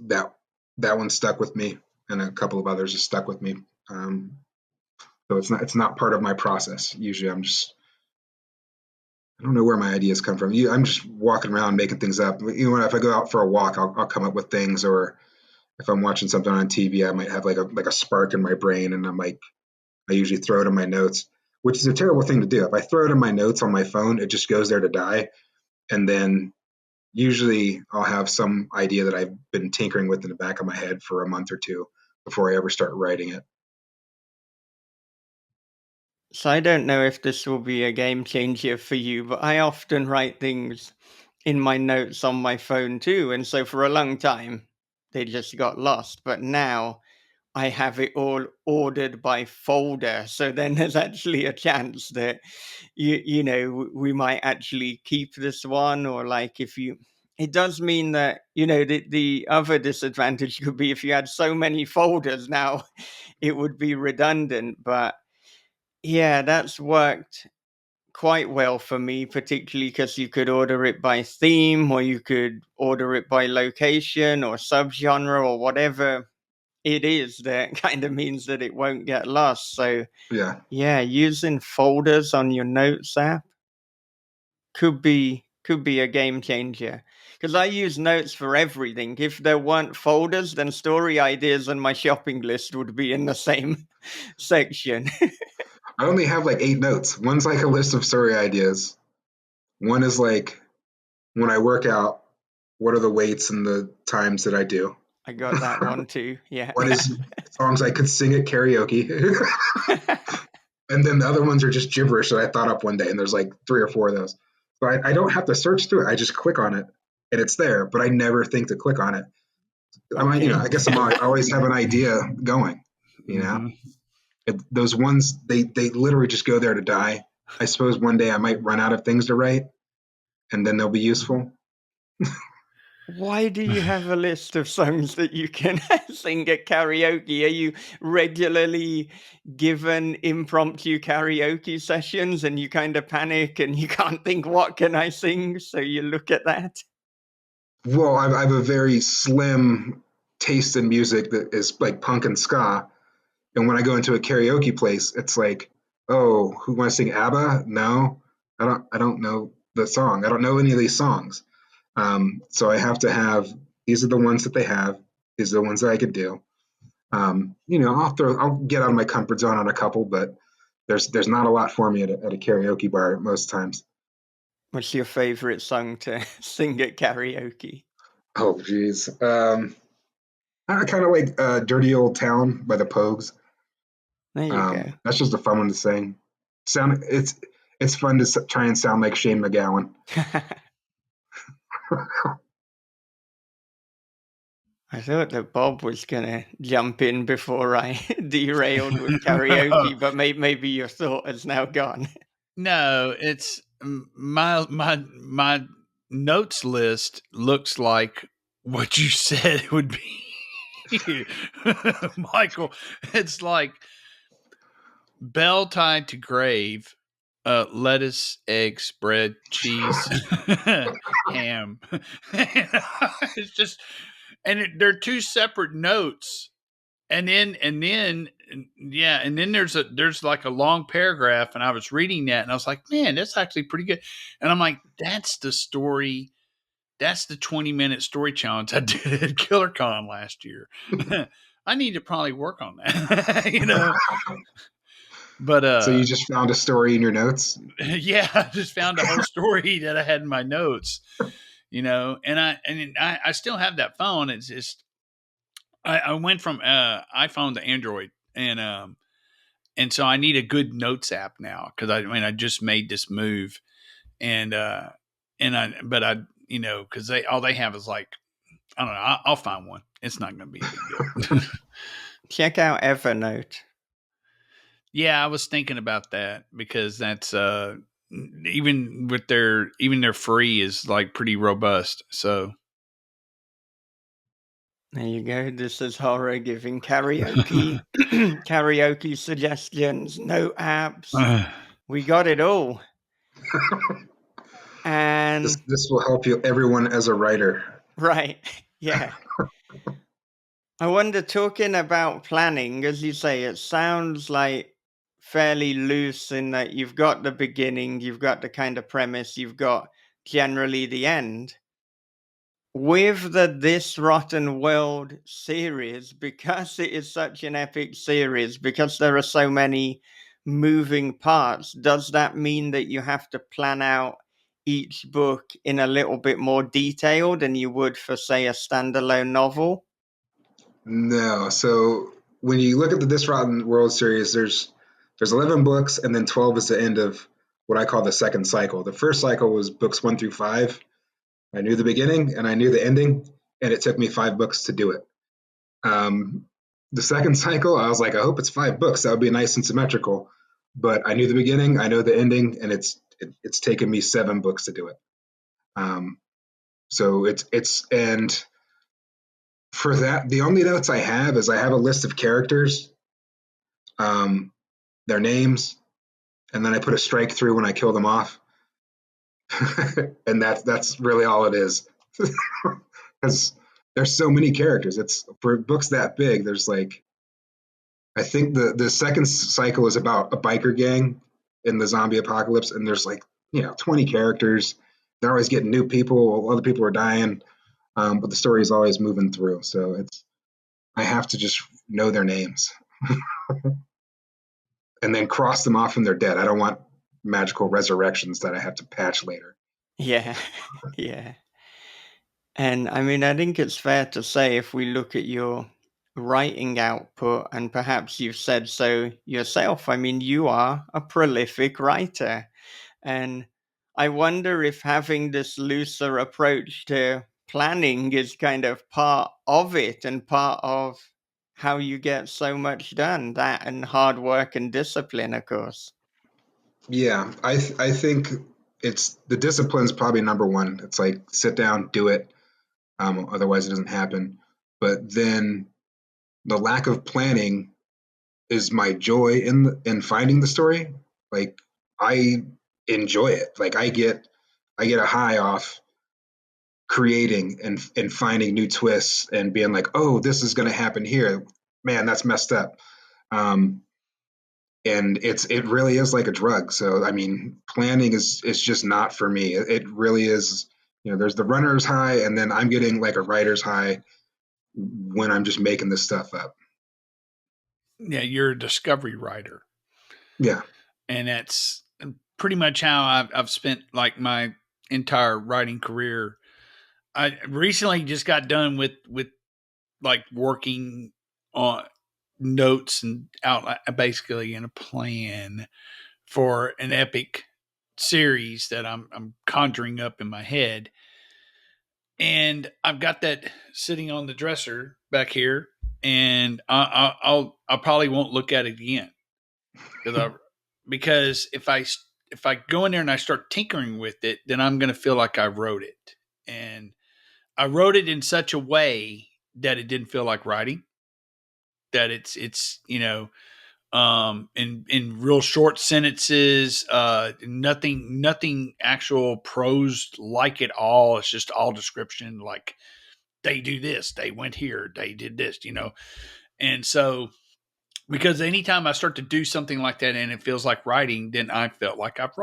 that that one stuck with me, and a couple of others just stuck with me. Um, so it's not part of my process. Usually, I don't know where my ideas come from. I'm just walking around making things up. If I go out for a walk, I'll come up with things, or if I'm watching something on TV, I might have like a spark in my brain, and I usually throw it in my notes, which is a terrible thing to do. If I throw it in my notes on my phone, it just goes there to die, and then usually I'll have some idea that I've been tinkering with in the back of my head for a month or two before I ever start writing it. So I don't know if this will be a game changer for you, but I often write things in my notes on my phone too. And so for a long time, they just got lost. But now I have it all ordered by folder. So then there's actually a chance that, we might actually keep this one. Or like if you, it does mean that, the other disadvantage could be if you had so many folders now, it would be redundant. But yeah, that's worked quite well for me, particularly because you could order it by theme, or you could order it by location or subgenre or whatever it is that kind of means that it won't get lost. So, Yeah. yeah, using folders on your notes app could be a game changer. Because I use notes for everything. If there weren't folders, then story ideas and my shopping list would be in the same section. I only have like 8 notes. One's like a list of story ideas. One is like when I work out, what are the weights and the times that I do? I got that one too. Yeah. One is songs I could sing at karaoke. And then the other ones are just gibberish that I thought up one day, and there's like 3 or 4 of those. So I don't have to search through it. I just click on it, and it's there. But I never think to click on it. Okay. I guess I always have an idea going. You know, Mm-hmm. those ones they literally just go there to die. I suppose one day I might run out of things to write, and then they'll be useful. Why do you have a list of songs that you can sing at karaoke? Are you regularly given impromptu karaoke sessions and you kind of panic and you can't think, what can I sing? So you look at that? Well, I have a very slim taste in music that is like punk and ska. And when I go into a karaoke place, it's like, oh, who wants to sing ABBA? No, I don't know the song. I don't know any of these songs. So I have to have these are the ones that they have. These are the ones that I could do. I'll get out of my comfort zone on a couple, but there's not a lot for me at a karaoke bar most times. What's your favorite song to sing at karaoke? Oh, geez. I kind of like "Dirty Old Town" by the Pogues. There you go. That's just a fun one to sing. It's fun to try and sound like Shane McGowan. I thought that Bob was going to jump in before I derailed with karaoke, but maybe your thought has now gone. No, it's my notes list looks like what you said it would be. Michael, it's like bell tied to grave, lettuce, eggs, bread, cheese, ham. It's just, they're two separate notes, and then there's like a long paragraph, and I was reading that, and I was like, man, that's actually pretty good. And I'm like, that's the story. That's the 20-minute story challenge I did at KillerCon last year. I need to probably work on that, But So you just found a story in your notes? yeah, I just found a whole story that I had in my notes, and I still have that phone. It's just I went from iPhone to Android, and so I need a good notes app now because I just made this move, and but I because they all they have is like I don't know. I'll find one. It's not going to be a big deal. Check out Evernote. Yeah, I was thinking about that because that's even their free is like pretty robust. So There you go. This is horror giving karaoke, karaoke suggestions, note apps. We got it all. And This will help you, everyone, as a writer. right, yeah. I wonder, talking about planning, as you say, it sounds like fairly loose in that you've got the beginning, you've got the kind of premise, you've got generally the end. With the This Rotten World series, because it is such an epic series, because there are so many moving parts, does that mean that you have to plan out each book in a little bit more detail than you would for, say, a standalone novel? No. So when you look at the This Rotten World series, there's 11 books, and then 12 is the end of what I call the second cycle. The first cycle was books 1 through 5. I knew the beginning and I knew the ending, and it took me 5 books to do it. Um, the second cycle, I was like, I hope it's 5 books. That would be nice and symmetrical. But I knew the beginning, I know the ending, and it's taken me 7 books to do it. Um, so it's and for that, the only notes I have is I have a list of characters, um, their names, and then I put a strike through when I kill them off, and that's really all it is. Because there's so many characters. It's for books that big. There's like I think the second cycle is about a biker gang in the zombie apocalypse, and there's like 20 characters. They're always getting new people. Other people are dying, but the story is always moving through. So I have to just know their names and then cross them off when they're dead. I don't want magical resurrections that I have to patch later. Yeah, yeah. And I mean, I think it's fair to say if we look at your writing output, and perhaps you've said so yourself, I mean, you are a prolific writer. And I wonder if having this looser approach to planning is kind of part of it and part of how you get so much done. That and hard work and discipline, of course. Yeah, I think it's the discipline's probably number one. It's like sit down, do it. Otherwise, it doesn't happen. But then the lack of planning is my joy in finding the story. Like I enjoy it. Like I get a high off creating and finding new twists and being like, oh, this is going to happen here. Man, that's messed up. Um, and it really is like a drug. So I mean, planning is just not for me. It really is. There's the runner's high, and then I'm getting like a writer's high when I'm just making this stuff up. yeah, you're a discovery writer, Yeah. and that's pretty much how I've spent like my entire writing career. I recently just got done with like working on notes and outline, basically in a plan for an epic series that I'm conjuring up in my head, and I've got that sitting on the dresser back here, and I probably won't look at it again because if I go in there and I start tinkering with it, then I'm going to feel like I wrote it, and I wrote it in such a way that it didn't feel like writing. That it's in real short sentences, nothing actual prose like it all. It's just all description. Like they do this, they went here, they did this, and so because anytime I start to do something like that and it feels like writing, then I felt like I've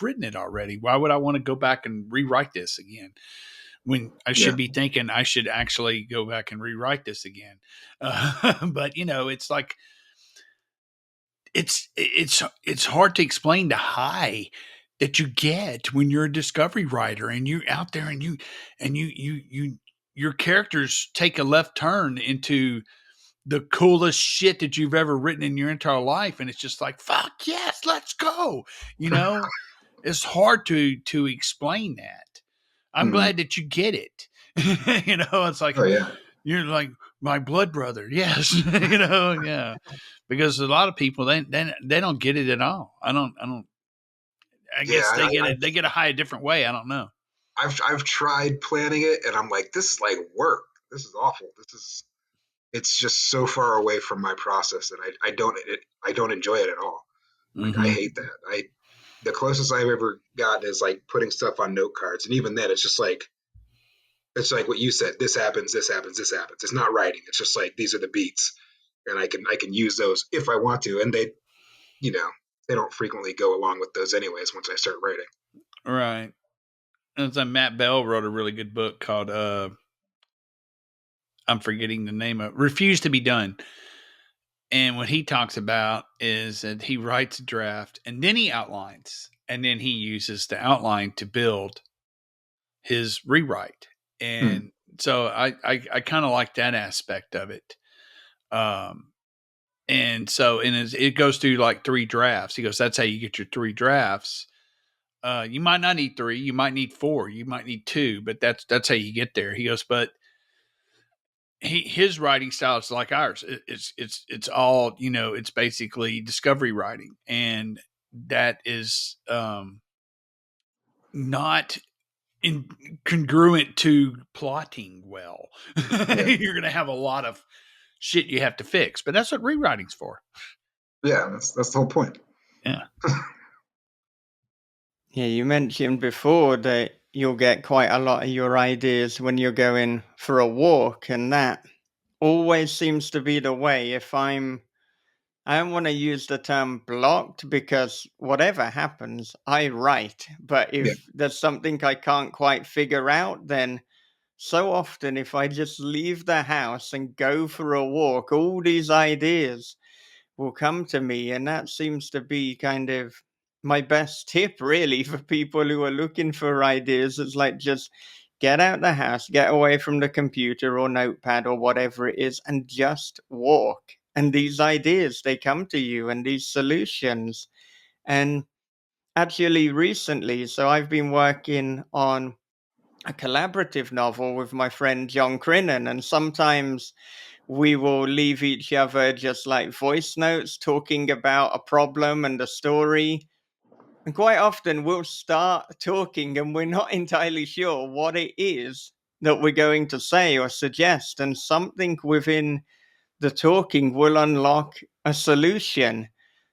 written it already. Why would I want to go back and rewrite this again? When I Yeah. should be thinking I should actually go back and rewrite this again. But it's like it's hard to explain the high that you get when you're a discovery writer and you're out there and you your characters take a left turn into the coolest shit that you've ever written in your entire life, and it's just like, fuck yes, let's go. You know, it's hard to explain that. I'm Hmm. glad that you get it. You know, it's like Oh yeah. you're like my blood brother. Yes, you know, yeah. Because a lot of people they don't get it at all. I don't. I Yeah. guess they get it. They get a high a different way. I don't know. I've tried planning it, and I'm like, this is like work. This is awful. It's just so far away from my process that I don't enjoy it at all. Like I Mm-hmm. hate that. I The closest I've ever gotten is like putting stuff on note cards, and even then, it's like what you said. This happens. This happens. This happens. It's not writing. It's just like these are the beats, and I can use those if I want to. And you know they don't frequently go along with those anyways once I start writing. Right. And it's like Matt Bell wrote a really good book called I'm forgetting the name of Refuse to Be Done. And what he talks about is that he writes a draft and then he outlines, and then he uses the outline to build his rewrite. Hmm. And so I kind of like that aspect of it. Um, and so it goes through like three drafts. He goes, that's how you get your three drafts. You might not need three, you might need four, you might need two, but that's how you get there. He goes, but his writing style is like ours. It's all, you know, it's basically discovery writing, and that is not in congruent to plotting well. Yeah. You're gonna have a lot of shit you have to fix, but that's what rewriting's for. Yeah. That's the whole point. Yeah. Yeah, you mentioned before that you'll get quite a lot of your ideas when you're going for a walk, and that always seems to be the way. I don't want to use the term blocked because whatever happens, I write. But Yeah. if there's something I can't quite figure out, then so often if I just leave the house and go for a walk, all these ideas will come to me. And that seems to be kind of my best tip, really, for people who are looking for ideas. It's like just get out the house, get away from the computer or notepad or whatever it is, and just walk. And these ideas, they come to you, and these solutions. And actually, recently, so I've been working on a collaborative novel with my friend John Crinan, and sometimes we will leave each other just like voice notes talking about a problem and a story. And quite often we'll start talking and we're not entirely sure what it is that we're going to say or suggest. And something within the talking will unlock a solution.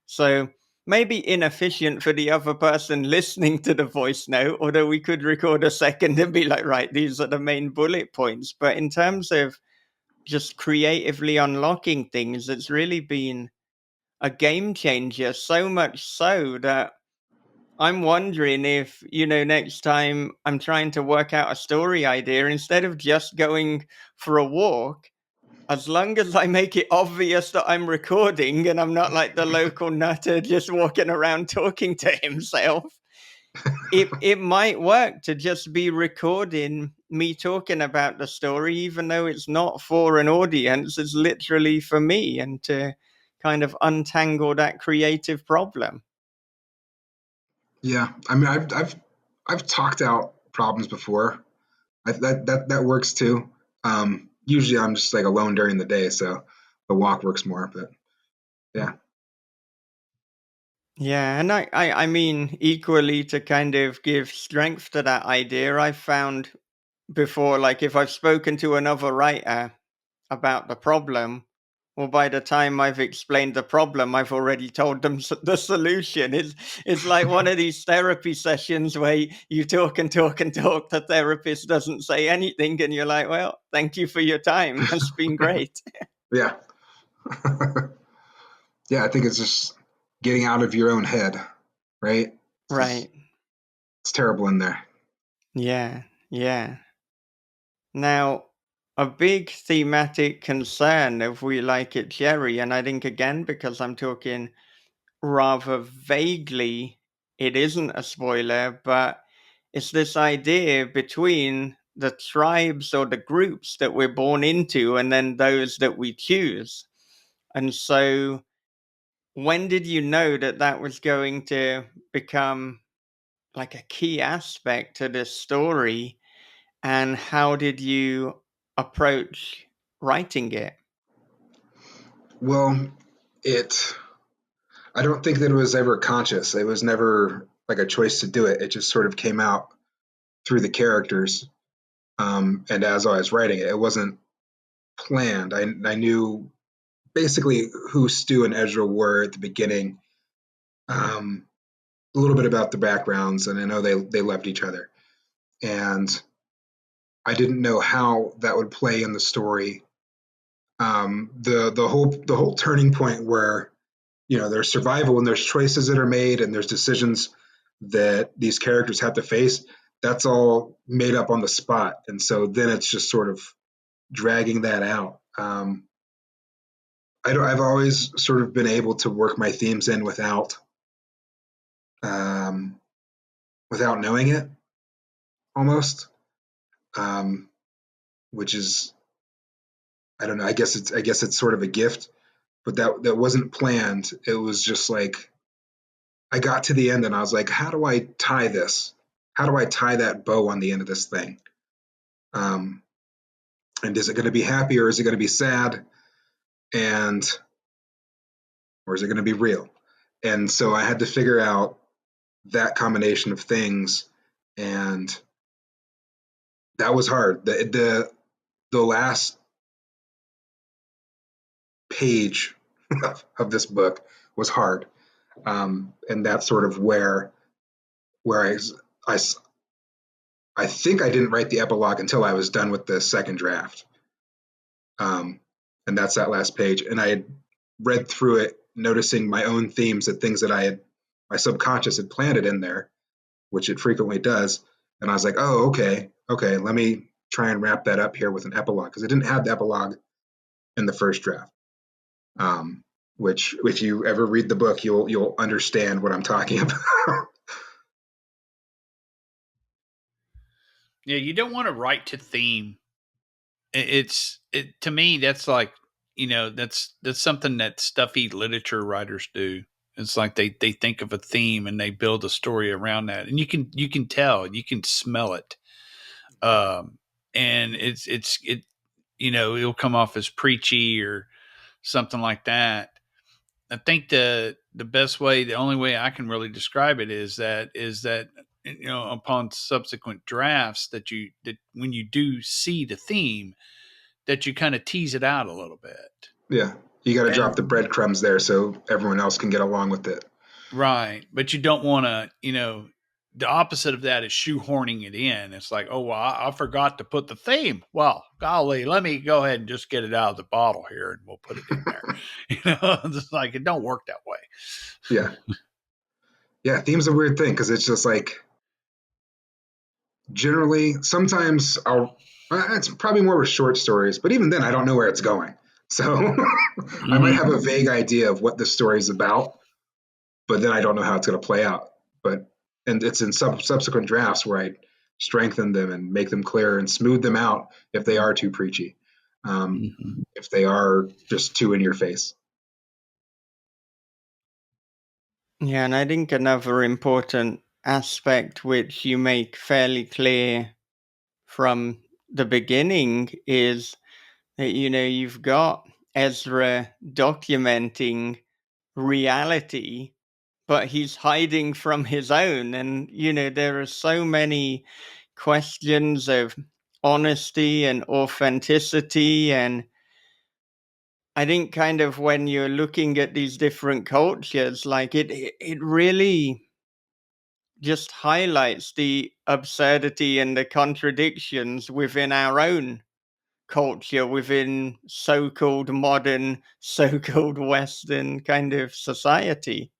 So maybe inefficient for the other person listening to the voice note, although we could record a second and be like, right, these are the main bullet points. But in terms of just creatively unlocking things, it's really been a game changer. So much so that I'm wondering if, next time I'm trying to work out a story idea, instead of just going for a walk, as long as I make it obvious that I'm recording and I'm not like the local nutter just walking around talking to himself, it might work to just be recording me talking about the story, even though it's not for an audience, it's literally for me, and to kind of untangle that creative problem. Yeah. I mean, I've talked out problems before. That works too. Usually I'm just like alone during the day, so the walk works more. But yeah. Yeah, and I mean, equally to kind of give strength to that idea, I've found before, like if I've spoken to another writer about the problem, well, by the time I've explained the problem, I've already told them the solution. It's like one of these therapy sessions where you talk and talk and talk. The therapist doesn't say anything, and you're like, "Well, thank you for your time. It's been great." Yeah. Yeah. I think it's just getting out of your own head, right? Right? It's terrible in there. Yeah, yeah. Now, a big thematic concern, if we like it, Jerry, and I think again because I'm talking rather vaguely, it isn't a spoiler, but it's this idea between the tribes or the groups that we're born into, and then those that we choose. And so, when did you know that that was going to become like a key aspect to this story? And how did you approach writing it? Well, it I don't think that it was ever conscious. It was never like a choice to do it. It just sort of came out through the characters. And as I was writing it, it wasn't planned. I knew basically who Stu and Ezra were at the beginning, a little bit about the backgrounds, and I know they loved each other. And I didn't know how that would play in the story. The whole turning point where there's survival and there's choices that are made and there's decisions that these characters have to face. That's all made up on the spot, and so then it's just sort of dragging that out. I've always sort of been able to work my themes in um, without knowing it, almost, um, which is, I don't know. I guess it's sort of a gift, but that wasn't planned. It was just like I got to the end and I was like, how do I tie this? How do I tie that bow on the end of this thing? Um, and is it going to be happy or is it going to be sad? And or is it going to be real? And so I had to figure out that combination of things, and that was hard. The last page of this book was hard, and that's sort of where I I think I didn't write the epilogue until I was done with the second draft, um, and that's that last page. And I had read through it, noticing my own themes and things that my subconscious had planted in there, which it frequently does. And I was like, oh, okay, let me try and wrap that up here with an epilogue, because I didn't have the epilogue in the first draft. Which, if you ever read the book, you'll understand what I'm talking about. Yeah, you don't want to write to theme. It to me that's like, that's something that stuffy literature writers do. It's like they think of a theme and they build a story around that, and you can tell, you can smell it. Um, and it it'll come off as preachy or something like that. I think the only way I can really describe it is that upon subsequent drafts that when you do see the theme, that you kind of tease it out a little bit. Yeah, you got to drop And the breadcrumbs there so everyone else can get along with it. right, but you don't want to, the opposite of that is shoehorning it in. It's like, oh, well, I forgot to put the theme. Well, golly, let me go ahead and just get it out of the bottle here, and we'll put it in there. It's like it don't work that way. Yeah, yeah. Theme's a weird thing because it's just like generally sometimes it's probably more with short stories, but even then I don't know where it's going. So I might have Mm-hmm. a vague idea of what the story's about, but then I don't know how it's going to play out. But and it's in subsequent drafts where I strengthen them and make them clearer and smooth them out if they are too preachy, Mm-hmm. if they are just too in your face. Yeah, and I think another important aspect which you make fairly clear from the beginning is that you've got Ezra documenting reality, but he's hiding from his own. And there are so many questions of honesty and authenticity. And I think kind of when you're looking at these different cultures, like it really just highlights the absurdity and the contradictions within our own culture, within so-called modern, so-called Western kind of society.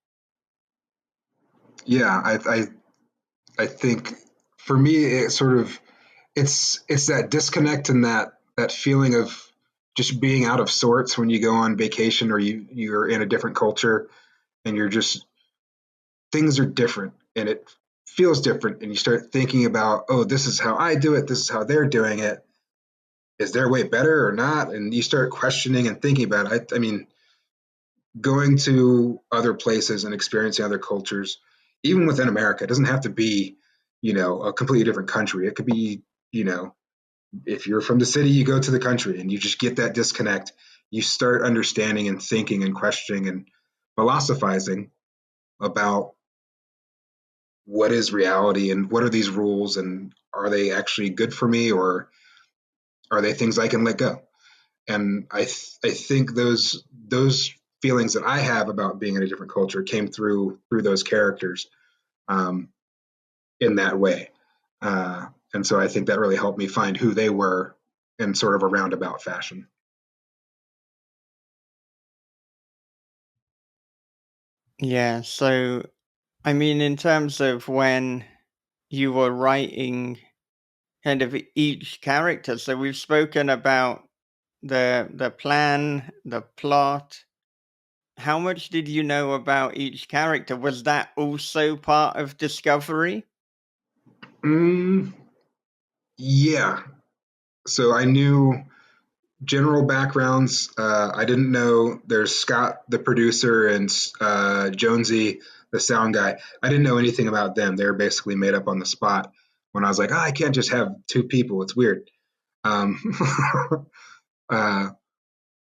Yeah, I think for me it sort of it's that disconnect and that feeling of just being out of sorts when you go on vacation or you're in a different culture and you're just things are different and it feels different, and you start thinking about, oh, this is how I do it, this is how they're doing it. Is their way better or not? And you start questioning and thinking about it. I mean, going to other places and experiencing other cultures, even within America, it doesn't have to be, a completely different country. It could be, you know, if you're from the city, you go to the country and you just get that disconnect. You start understanding and thinking and questioning and philosophizing about what is reality and what are these rules and are they actually good for me or are they things I can let go? And I think those feelings that I have about being in a different culture came through those characters, um, in that way, and so I think that really helped me find who they were in sort of a roundabout fashion. Yeah. So, I mean, in terms of when you were writing kind of each character, so we've spoken about the plan, the plot. How much did you know about each character? Was that also part of discovery? Mm, yeah. So I knew general backgrounds. I didn't know there's Scott, the producer, and Jonesy, the sound guy. I didn't know anything about them. They were basically made up on the spot. When I was like, oh, I can't just have two people. It's weird. Um, uh,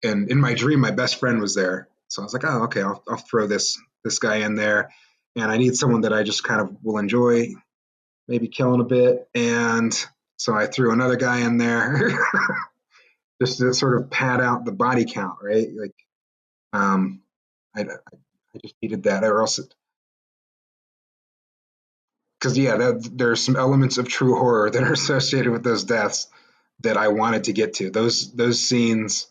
and in my dream, my best friend was there. So I was like, oh, okay, I'll throw this guy in there, and I need someone that I just kind of will enjoy, maybe killing a bit. And so I threw another guy in there just to sort of pad out the body count, right? Like, um, I just needed that, or else, because yeah, there's some elements of true horror that are associated with those deaths that I wanted to get to. Those scenes,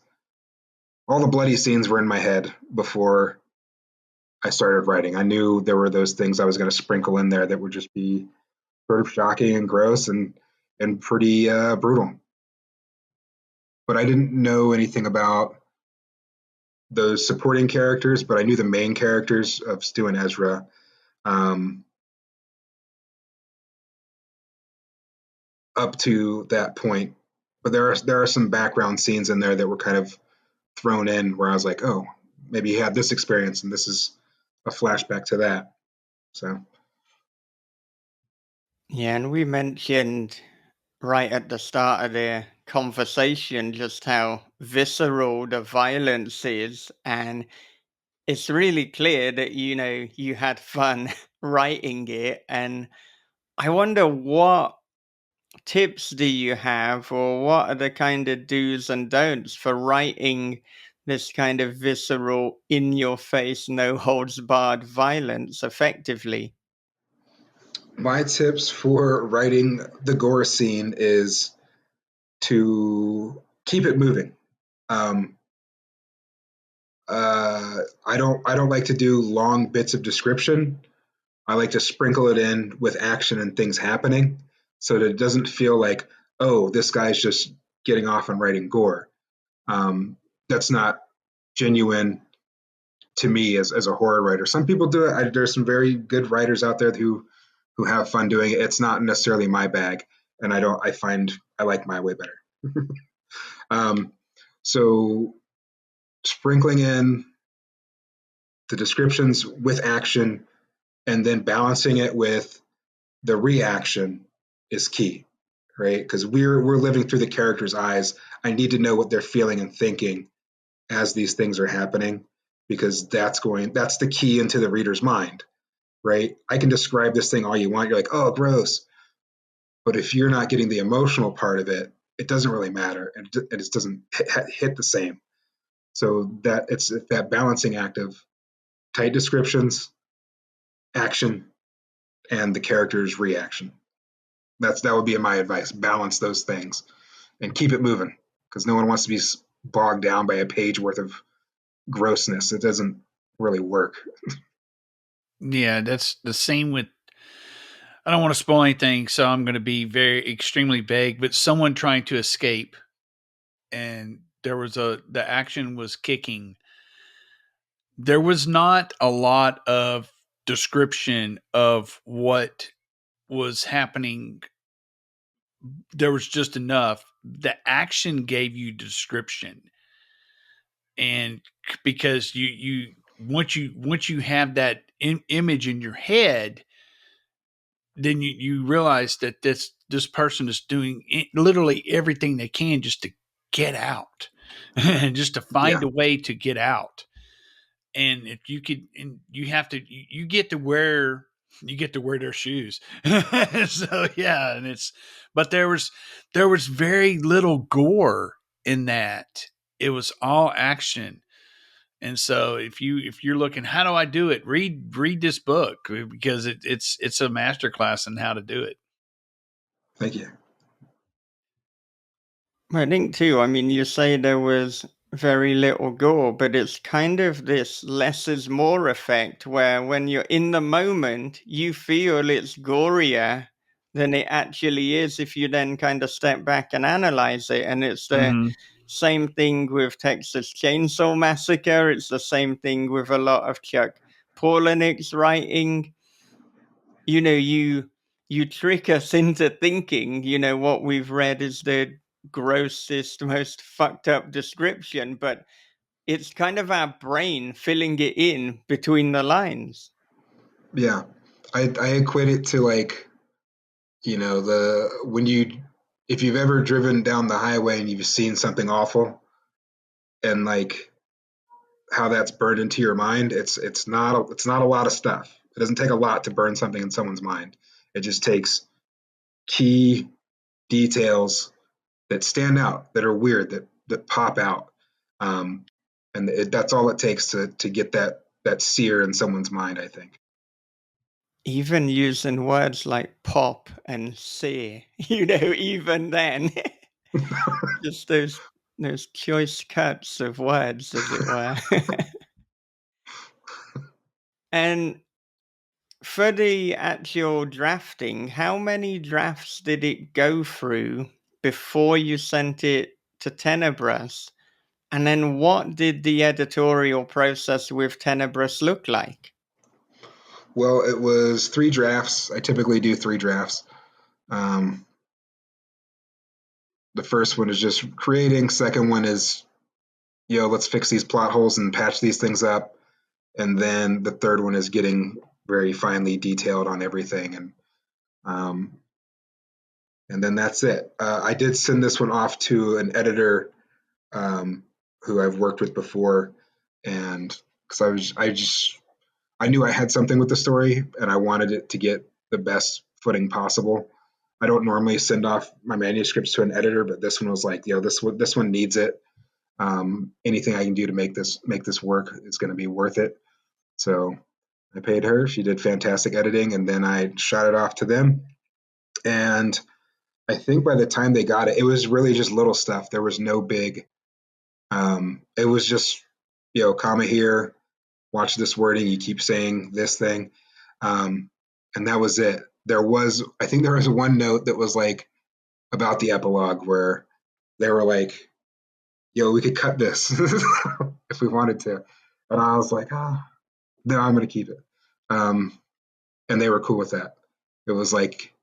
all the bloody scenes were in my head before I started writing. I knew there were those things I was going to sprinkle in there that would just be sort of shocking and gross and pretty brutal. But I didn't know anything about those supporting characters, but I knew the main characters of Stu and Ezra. Um, up to that point. But there are some background scenes in there that were kind of thrown in where I was like, oh, maybe he had this experience and this is a flashback to that. So Yeah, and we mentioned right at the start of the conversation just how visceral the violence is. And it's really clear that, you had fun writing it. And I wonder what tips do you have, or what are the kind of do's and don'ts for writing this kind of visceral, in your face, no holds barred violence effectively? my tips for writing the gore scene is to keep it moving. Um, I don't like to do long bits of description. I like to sprinkle it in with action and things happening so that it doesn't feel like, oh, this guy's just getting off on writing gore. That's not genuine to me as a horror writer. Some people do it. There's some very good writers out there who have fun doing it. It's not necessarily my bag, and I don't. I find I like my way better. um, so sprinkling in the descriptions with action, and then balancing it with the reaction is key, right? Because we're living through the character's eyes. I need to know what they're feeling and thinking as these things are happening, because that's the key into the reader's mind, right? I can describe this thing all you want. You're like, oh, gross. But if you're not getting the emotional part of it, it doesn't really matter. It just doesn't hit the same. So it's that balancing act of tight descriptions, action, and the character's reaction. That would be my advice. Balance those things and keep it moving, because no one wants to be bogged down by a page worth of grossness. It doesn't really work. Yeah, that's the same with. I don't want to spoil anything, so I'm going to be very extremely vague. But someone trying to escape, and the action was kicking. There was not a lot of description of what was happening. There was just enough. The action gave you description, and because you once you have that image in your head, then you realize that this person is doing literally everything they can just to get out, and just to Yeah. find a way to get out. And if you could, and you have to, you get to wear their shoes. So yeah, and it's, but there was very little gore in that. It was all action. And so if you're looking, how do I do it? Read this book, because it's a masterclass in how to do it. Thank you. I think too, I mean, you say there was very little gore, but it's kind of this less is more effect where when you're in the moment, you feel it's gorier than it actually is if you then kind of step back and analyze it. And it's the Mm-hmm. same thing with Texas Chainsaw Massacre. It's the same thing with a lot of Chuck Palahniuk's writing. You know, you trick us into thinking, what we've read is the grossest, most fucked up description, but it's kind of our brain filling it in between the lines. Yeah. I equate it to like, the when you if you've ever driven down the highway and you've seen something awful and like how that's burned into your mind, it's not a lot of stuff. It doesn't take a lot to burn something in someone's mind. It just takes key details that stand out, that are weird, that pop out, um, and that's all it takes to get that sear in someone's mind, I think. Even using words like pop and sear, even then, just those choice cuts of words, as it were. And for the actual drafting, how many drafts did it go through before you sent it to Tenebrous? And then what did the editorial process with Tenebrous look like? Well, it was 3 drafts. I typically do 3 drafts. Um, the first one is just creating. Second one is, let's fix these plot holes and patch these things up. And then the third one is getting very finely detailed on everything, um, and then that's it. I did send this one off to an editor, um, who I've worked with before, and because I knew I had something with the story, and I wanted it to get the best footing possible. I don't normally send off my manuscripts to an editor, but this one was like, this one needs it. Anything I can do to make this work is going to be worth it. So I paid her. She did fantastic editing, and then I shot it off to them. And I think by the time they got it, it was really just little stuff. There was no big. It was just, comma here, watch this wording. You keep saying this thing, um, and that was it. I think there was one note that was like about the epilogue where they were like, we could cut this if we wanted to, and I was like, no, I'm going to keep it. Um, and they were cool with that. It was like,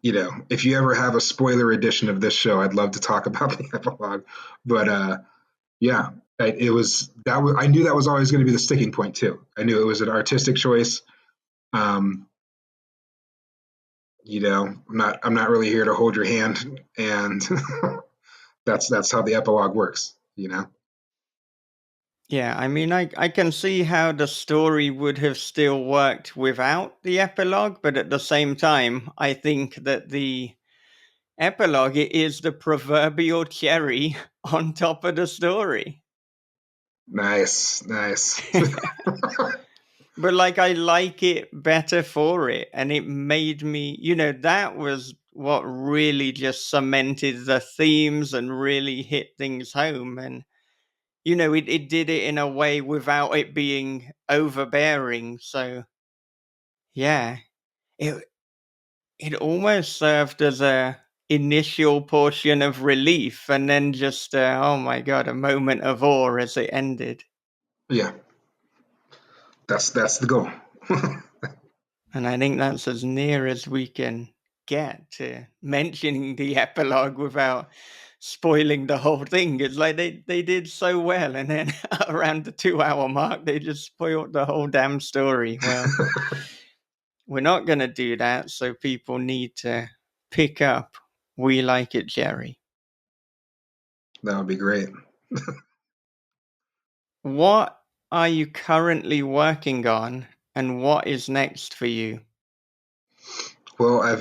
if you ever have a spoiler edition of this show, I'd love to talk about the epilogue. But yeah, it was that. I knew that was always going to be the sticking point too. I knew it was an artistic choice. Um, I'm not really here to hold your hand, and that's how the epilogue works. Yeah, I mean, I can see how the story would have still worked without the epilogue, but at the same time, I think that the epilogue is the proverbial cherry on top of the story. Nice, nice. But like, I like it better for it, and it made me, that was what really just cemented the themes and really hit things home. And it did it in a way without it being overbearing. So yeah, it it almost served as a initial portion of relief, and then just oh my god, a moment of awe as it ended. Yeah, that's the goal. And I think that's as near as we can get to mentioning the epilogue without spoiling the whole thing. It's like they did so well, and then around the 2 hour mark, they just spoiled the whole damn story. Well, we're not going to do that, so people need to pick up We Like It, Jerry. That would be great. What are you currently working on, and what is next for you? Well, I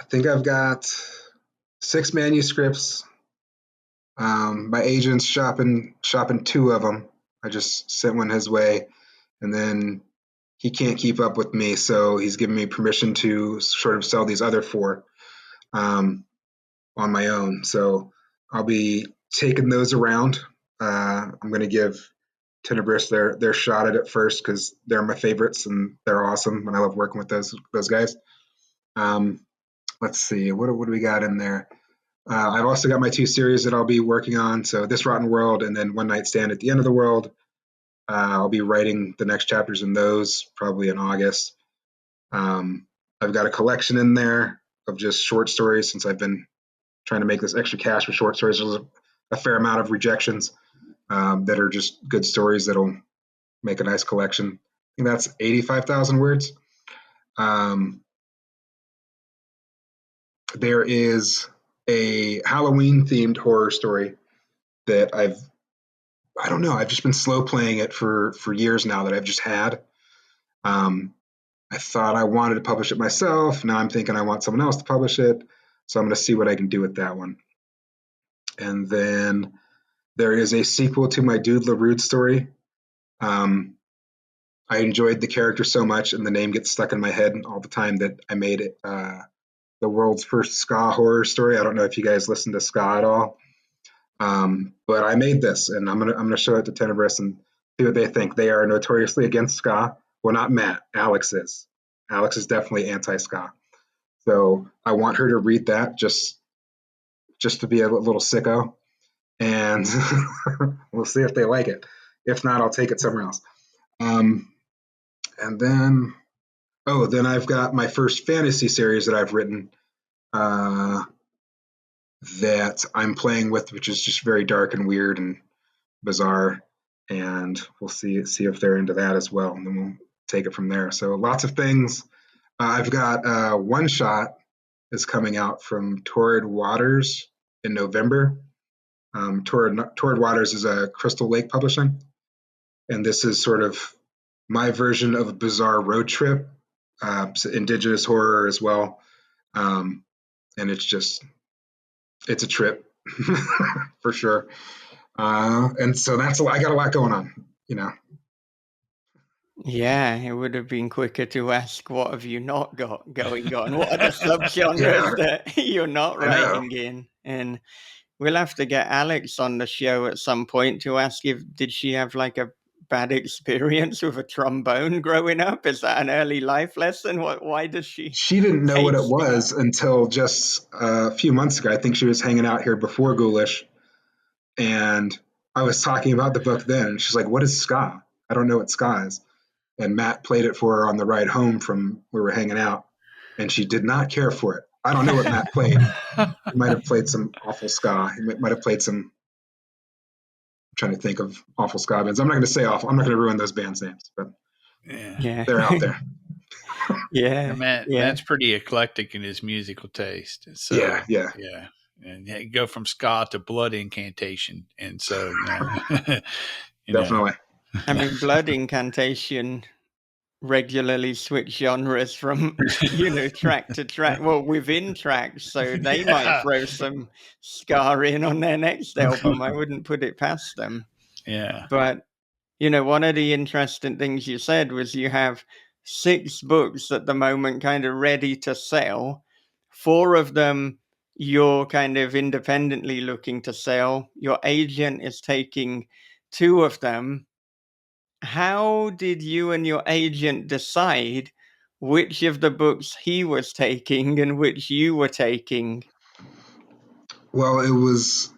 think I've got 6 manuscripts. My agent's shopping 2 of them. I just sent one his way, and then he can't keep up with me, so he's given me permission to sort of sell these other 4 um, on my own. So I'll be taking those around. I'm going to give Tenebrous their shot at it first because they're my favorites and they're awesome, and I love working with those guys. Um, let's see, what do we got in there? I've also got my 2 series that I'll be working on. So This Rotten World and then One Night Stand at the End of the World. I'll be writing the next chapters in those probably in August. I've got a collection in there of just short stories since I've been trying to make this extra cash with short stories. There's a fair amount of rejections that are just good stories that'll make a nice collection. I think that's 85,000 words. There is a Halloween themed horror story that I don't know, I've just been slow playing it for years now that I've just had. Um, I thought I wanted to publish it myself. Now I'm thinking I want someone else to publish it. So I'm going to see what I can do with that one. And then there is a sequel to my Dude LaRude story. I enjoyed the character so much, and the name gets stuck in my head all the time that I made it the world's first ska horror story. I don't know if you guys listen to ska at all, but I made this, and I'm gonna show it to Tenebrous and see what they think. They are notoriously against ska. Well, not Matt. Alex is. Alex is definitely anti-ska. So I want her to read that just to be a little sicko, and we'll see if they like it. If not, I'll take it somewhere else. Um, and then then I've got my first fantasy series that I've written uh, that I'm playing with, which is just very dark and weird and bizarre. And we'll see if they're into that as well, and then we'll take it from there. So lots of things. I've got One Shot is coming out from Torrid Waters in November. Torrid Waters is a Crystal Lake Publishing, and this is sort of my version of a bizarre road trip, indigenous horror as well, and it's a trip for sure. And so I got a lot going on, you know. Yeah, it would have been quicker to ask, what have you not got going on? What are the Yeah, subgenres that you're not I know. writing in? And we'll have to get Alex on the show at some point to ask if did she have like a bad experience with a trombone growing up? Is that an early life lesson? Why does she She didn't know what hate it ska? was until just a few months ago. I think she was hanging out here before Ghoulish, and I was talking about the book then, and she's like, "What is ska? I don't know what ska is." And Matt played it for her on the ride home from where we were hanging out, and she did not care for it. I don't know what Matt played. He might have played some awful ska. He might have played some. I'm trying to think of awful ska bands. I'm not going to say awful. I'm not going to ruin those bands' names, but Yeah. Yeah. they're out there. Yeah, Yeah. Yeah. Matt's pretty eclectic in his musical taste. So Yeah, yeah, and yeah, go from ska to blood incantation, and so you know, definitely. I mean, Blood Incantation regularly switch genres from track to track, well, within tracks, so they might throw some ska in on their next album. I wouldn't put it past them. yeah, But one of the interesting things you said was you have 6 books at the moment kind of ready to sell. 4 of them you're kind of independently looking to sell. Your agent is taking 2 of them. How did you and your agent decide which of the books he was taking and which you were taking? Well, it was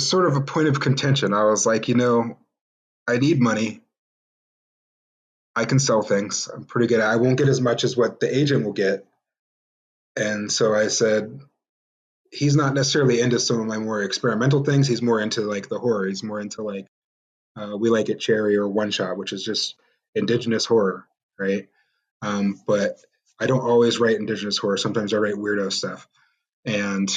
sort of a point of contention. I was like, I need money, I can sell things. I'm pretty good. I won't get as much as what the agent will get. And so I said, he's not necessarily into some of my more experimental things. He's more into like the horror. He's more into like We Like It Cherry or One Shot, which is just indigenous horror, right? But I don't always write indigenous horror. Sometimes I write weirdo stuff, and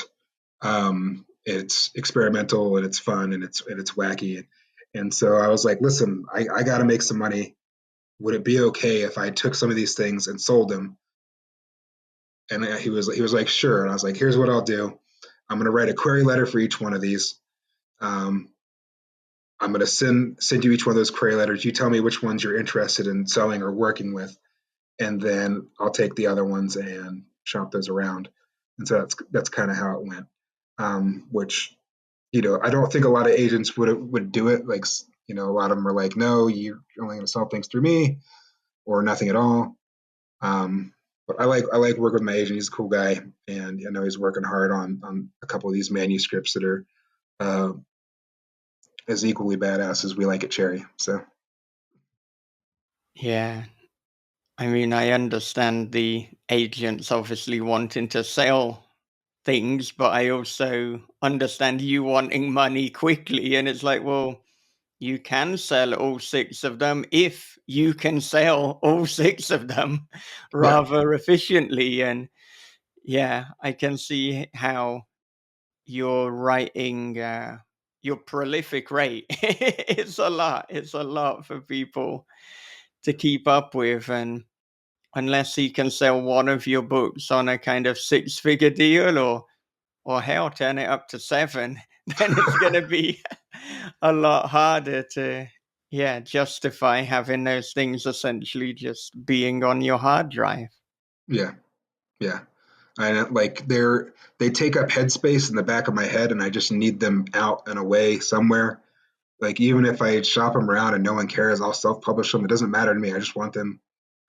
it's experimental and it's fun and it's wacky. And so I was like, listen, I got to make some money. Would it be okay if I took some of these things and sold them? And he was like, sure. And I was like, here's what I'll do. I'm going to write a query letter for each one of these. Um, I'm going to send you each one of those query letters. You tell me which ones you're interested in selling or working with, and then I'll take the other ones and shop those around. And so that's kind of how it went. Which I don't think a lot of agents would do it. Like a lot of them are like, no, you're only going to sell things through me or nothing at all. But I like working with my agent. He's a cool guy, and I know he's working hard on a couple of these manuscripts that are uh, as equally badass as We Like It Cherry. So Yeah. I mean, I understand the agents obviously wanting to sell things, but I also understand you wanting money quickly. And it's like, well, you can sell all six of them if you can sell all six of them yeah, rather efficiently. And yeah, I can see how your writing, your prolific rate, it's a lot for people to keep up with. And unless you can sell one of your books on a kind of six-figure deal, or hell, turn it up to seven, then it's going to be a lot harder to, yeah, justify having those things essentially just being on your hard drive. yeah, yeah. And like they take up headspace in the back of my head, and I just need them out and away somewhere. Like even if I shop them around and no one cares, I'll self-publish them. It doesn't matter to me. I just want them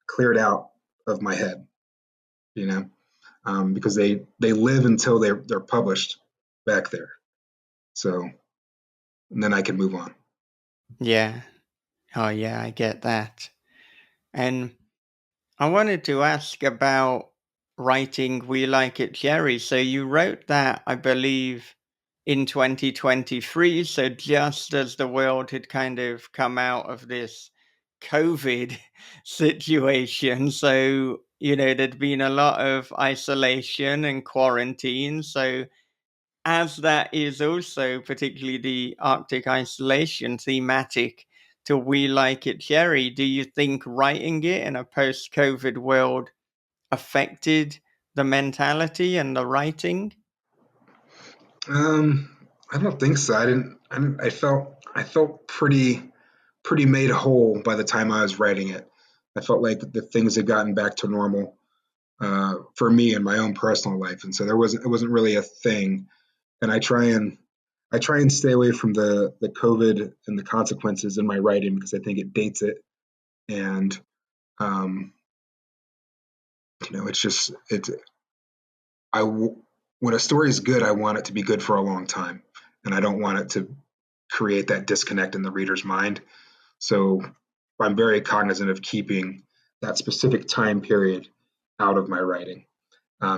cleared out of my head, you know, because they live until they're published back there. So and then I can move on. Yeah. Oh, yeah, I get that. And I wanted to ask about writing We Like It Jerry. So you wrote that, I believe, in 2023. So just as the world had kind of come out of this COVID situation. So, there'd been a lot of isolation and quarantine. So, as that is also particularly the Arctic isolation thematic to We Like It Jerry, do you think writing it in a post COVID world affected the mentality and the writing? Um, I don't think so. I felt pretty made whole by the time I was writing it. I felt like the things had gotten back to normal for me in my own personal life, and so it wasn't really a thing. And I try and stay away from the COVID and the consequences in my writing because I think it dates it, and um, it's just it's I when a story is good, I want it to be good for a long time, and I don't want it to create that disconnect in the reader's mind. So I'm very cognizant of keeping that specific time period out of my writing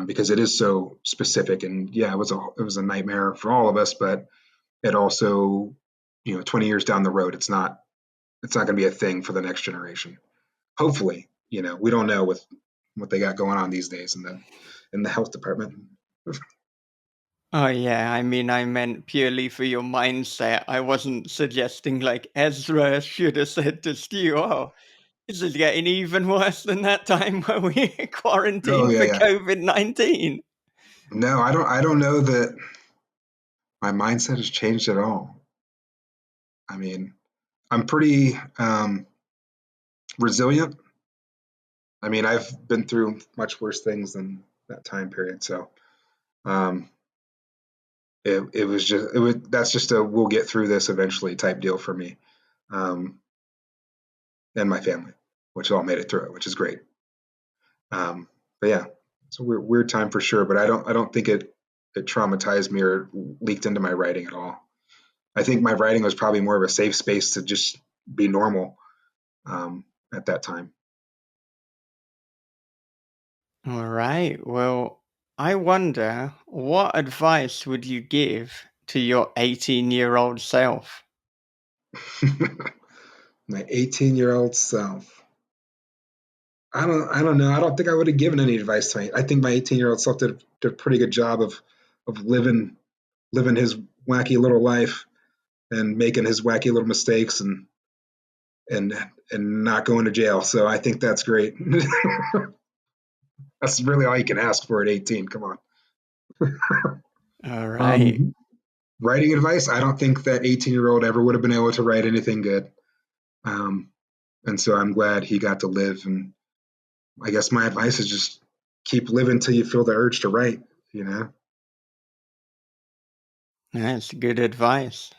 because it is so specific. And yeah, it was a nightmare for all of us, but it also, 20 years down the road, it's not going to be a thing for the next generation. Hopefully, we don't know with what they got going on these days in the health department. Oh, yeah. I mean, I meant purely for your mindset. I wasn't suggesting like Ezra should have said to Stu, oh, this is getting even worse than that time when we Oh quarantined yeah, for yeah. COVID-19. No, I don't know that my mindset has changed at all. I mean, I'm pretty resilient. I mean, I've been through much worse things than that time period. So um, it was just it was that's just a we'll get through this eventually type deal for me um, and my family, which all made it through it, which is great. But yeah, it's a weird time for sure. But I don't think it traumatized me or leaked into my writing at all. I think my writing was probably more of a safe space to just be normal. at that time. All right. Well, I wonder what advice would you give to your 18-year-old self? My 18-year-old self. I don't know. I don't think I would have given any advice to me. I think my 18-year-old self did a pretty good job of living his wacky little life and making his wacky little mistakes and and not going to jail. So I think that's great. That's really all you can ask for at 18. Come on. All right. Um, Writing advice. I don't think that 18-year-old ever would have been able to write anything good. Um, and so I'm glad he got to live. And I guess my advice is just keep living till you feel the urge to write. You know. That's good advice.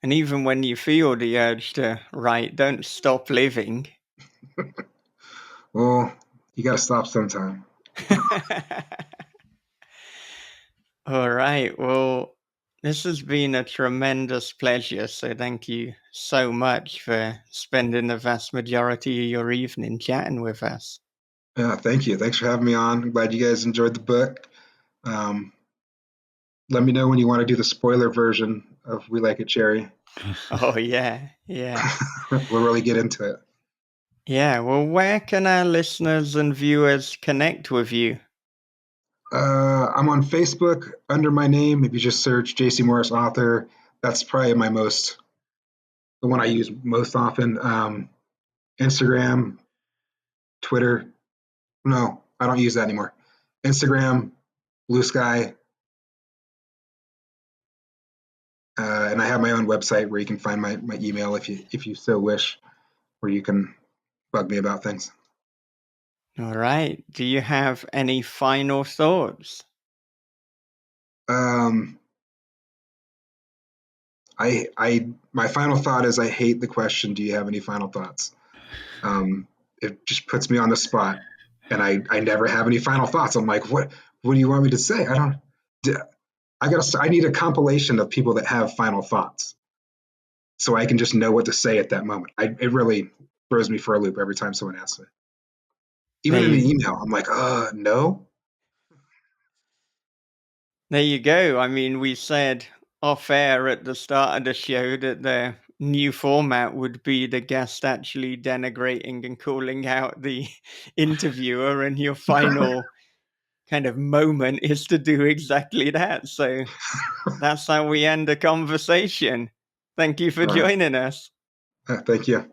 And even when you feel the urge to write, don't stop living. Well, you got to stop sometime. All right. Well, this has been a tremendous pleasure. So thank you so much for spending the vast majority of your evening chatting with us. Yeah, thank you. Thanks for having me on. I'm glad you guys enjoyed the book. Um, Let me know when you want to do the spoiler version of We Like It Cherry. Oh, yeah. Yeah. We'll really get into it. Yeah. Well, where can our listeners and viewers connect with you? I'm on Facebook under my name. If you just search Jacy Morris author, that's probably the one I use most often. Instagram, Twitter. No, I don't use that anymore. Instagram, Blue Sky, and I have my own website where you can find my email if you so wish, where you can bug me about things. All right. Do you have any final thoughts? Um, my final thought is I hate the question. Do you have any final thoughts? Um, it just puts me on the spot, and I never have any final thoughts. I'm like, what do you want me to say? I don't. I need a compilation of people that have final thoughts, so I can just know what to say at that moment. It really throws me for a loop every time someone asks me. There Even in an you, email, I'm like, no. there you go. I mean, we said off air at the start of the show that the new format would be the guest actually denigrating and calling out the interviewer, and your final kind of moment is to do exactly that. So that's how we end a conversation. Thank you for All right. joining us. Thank you.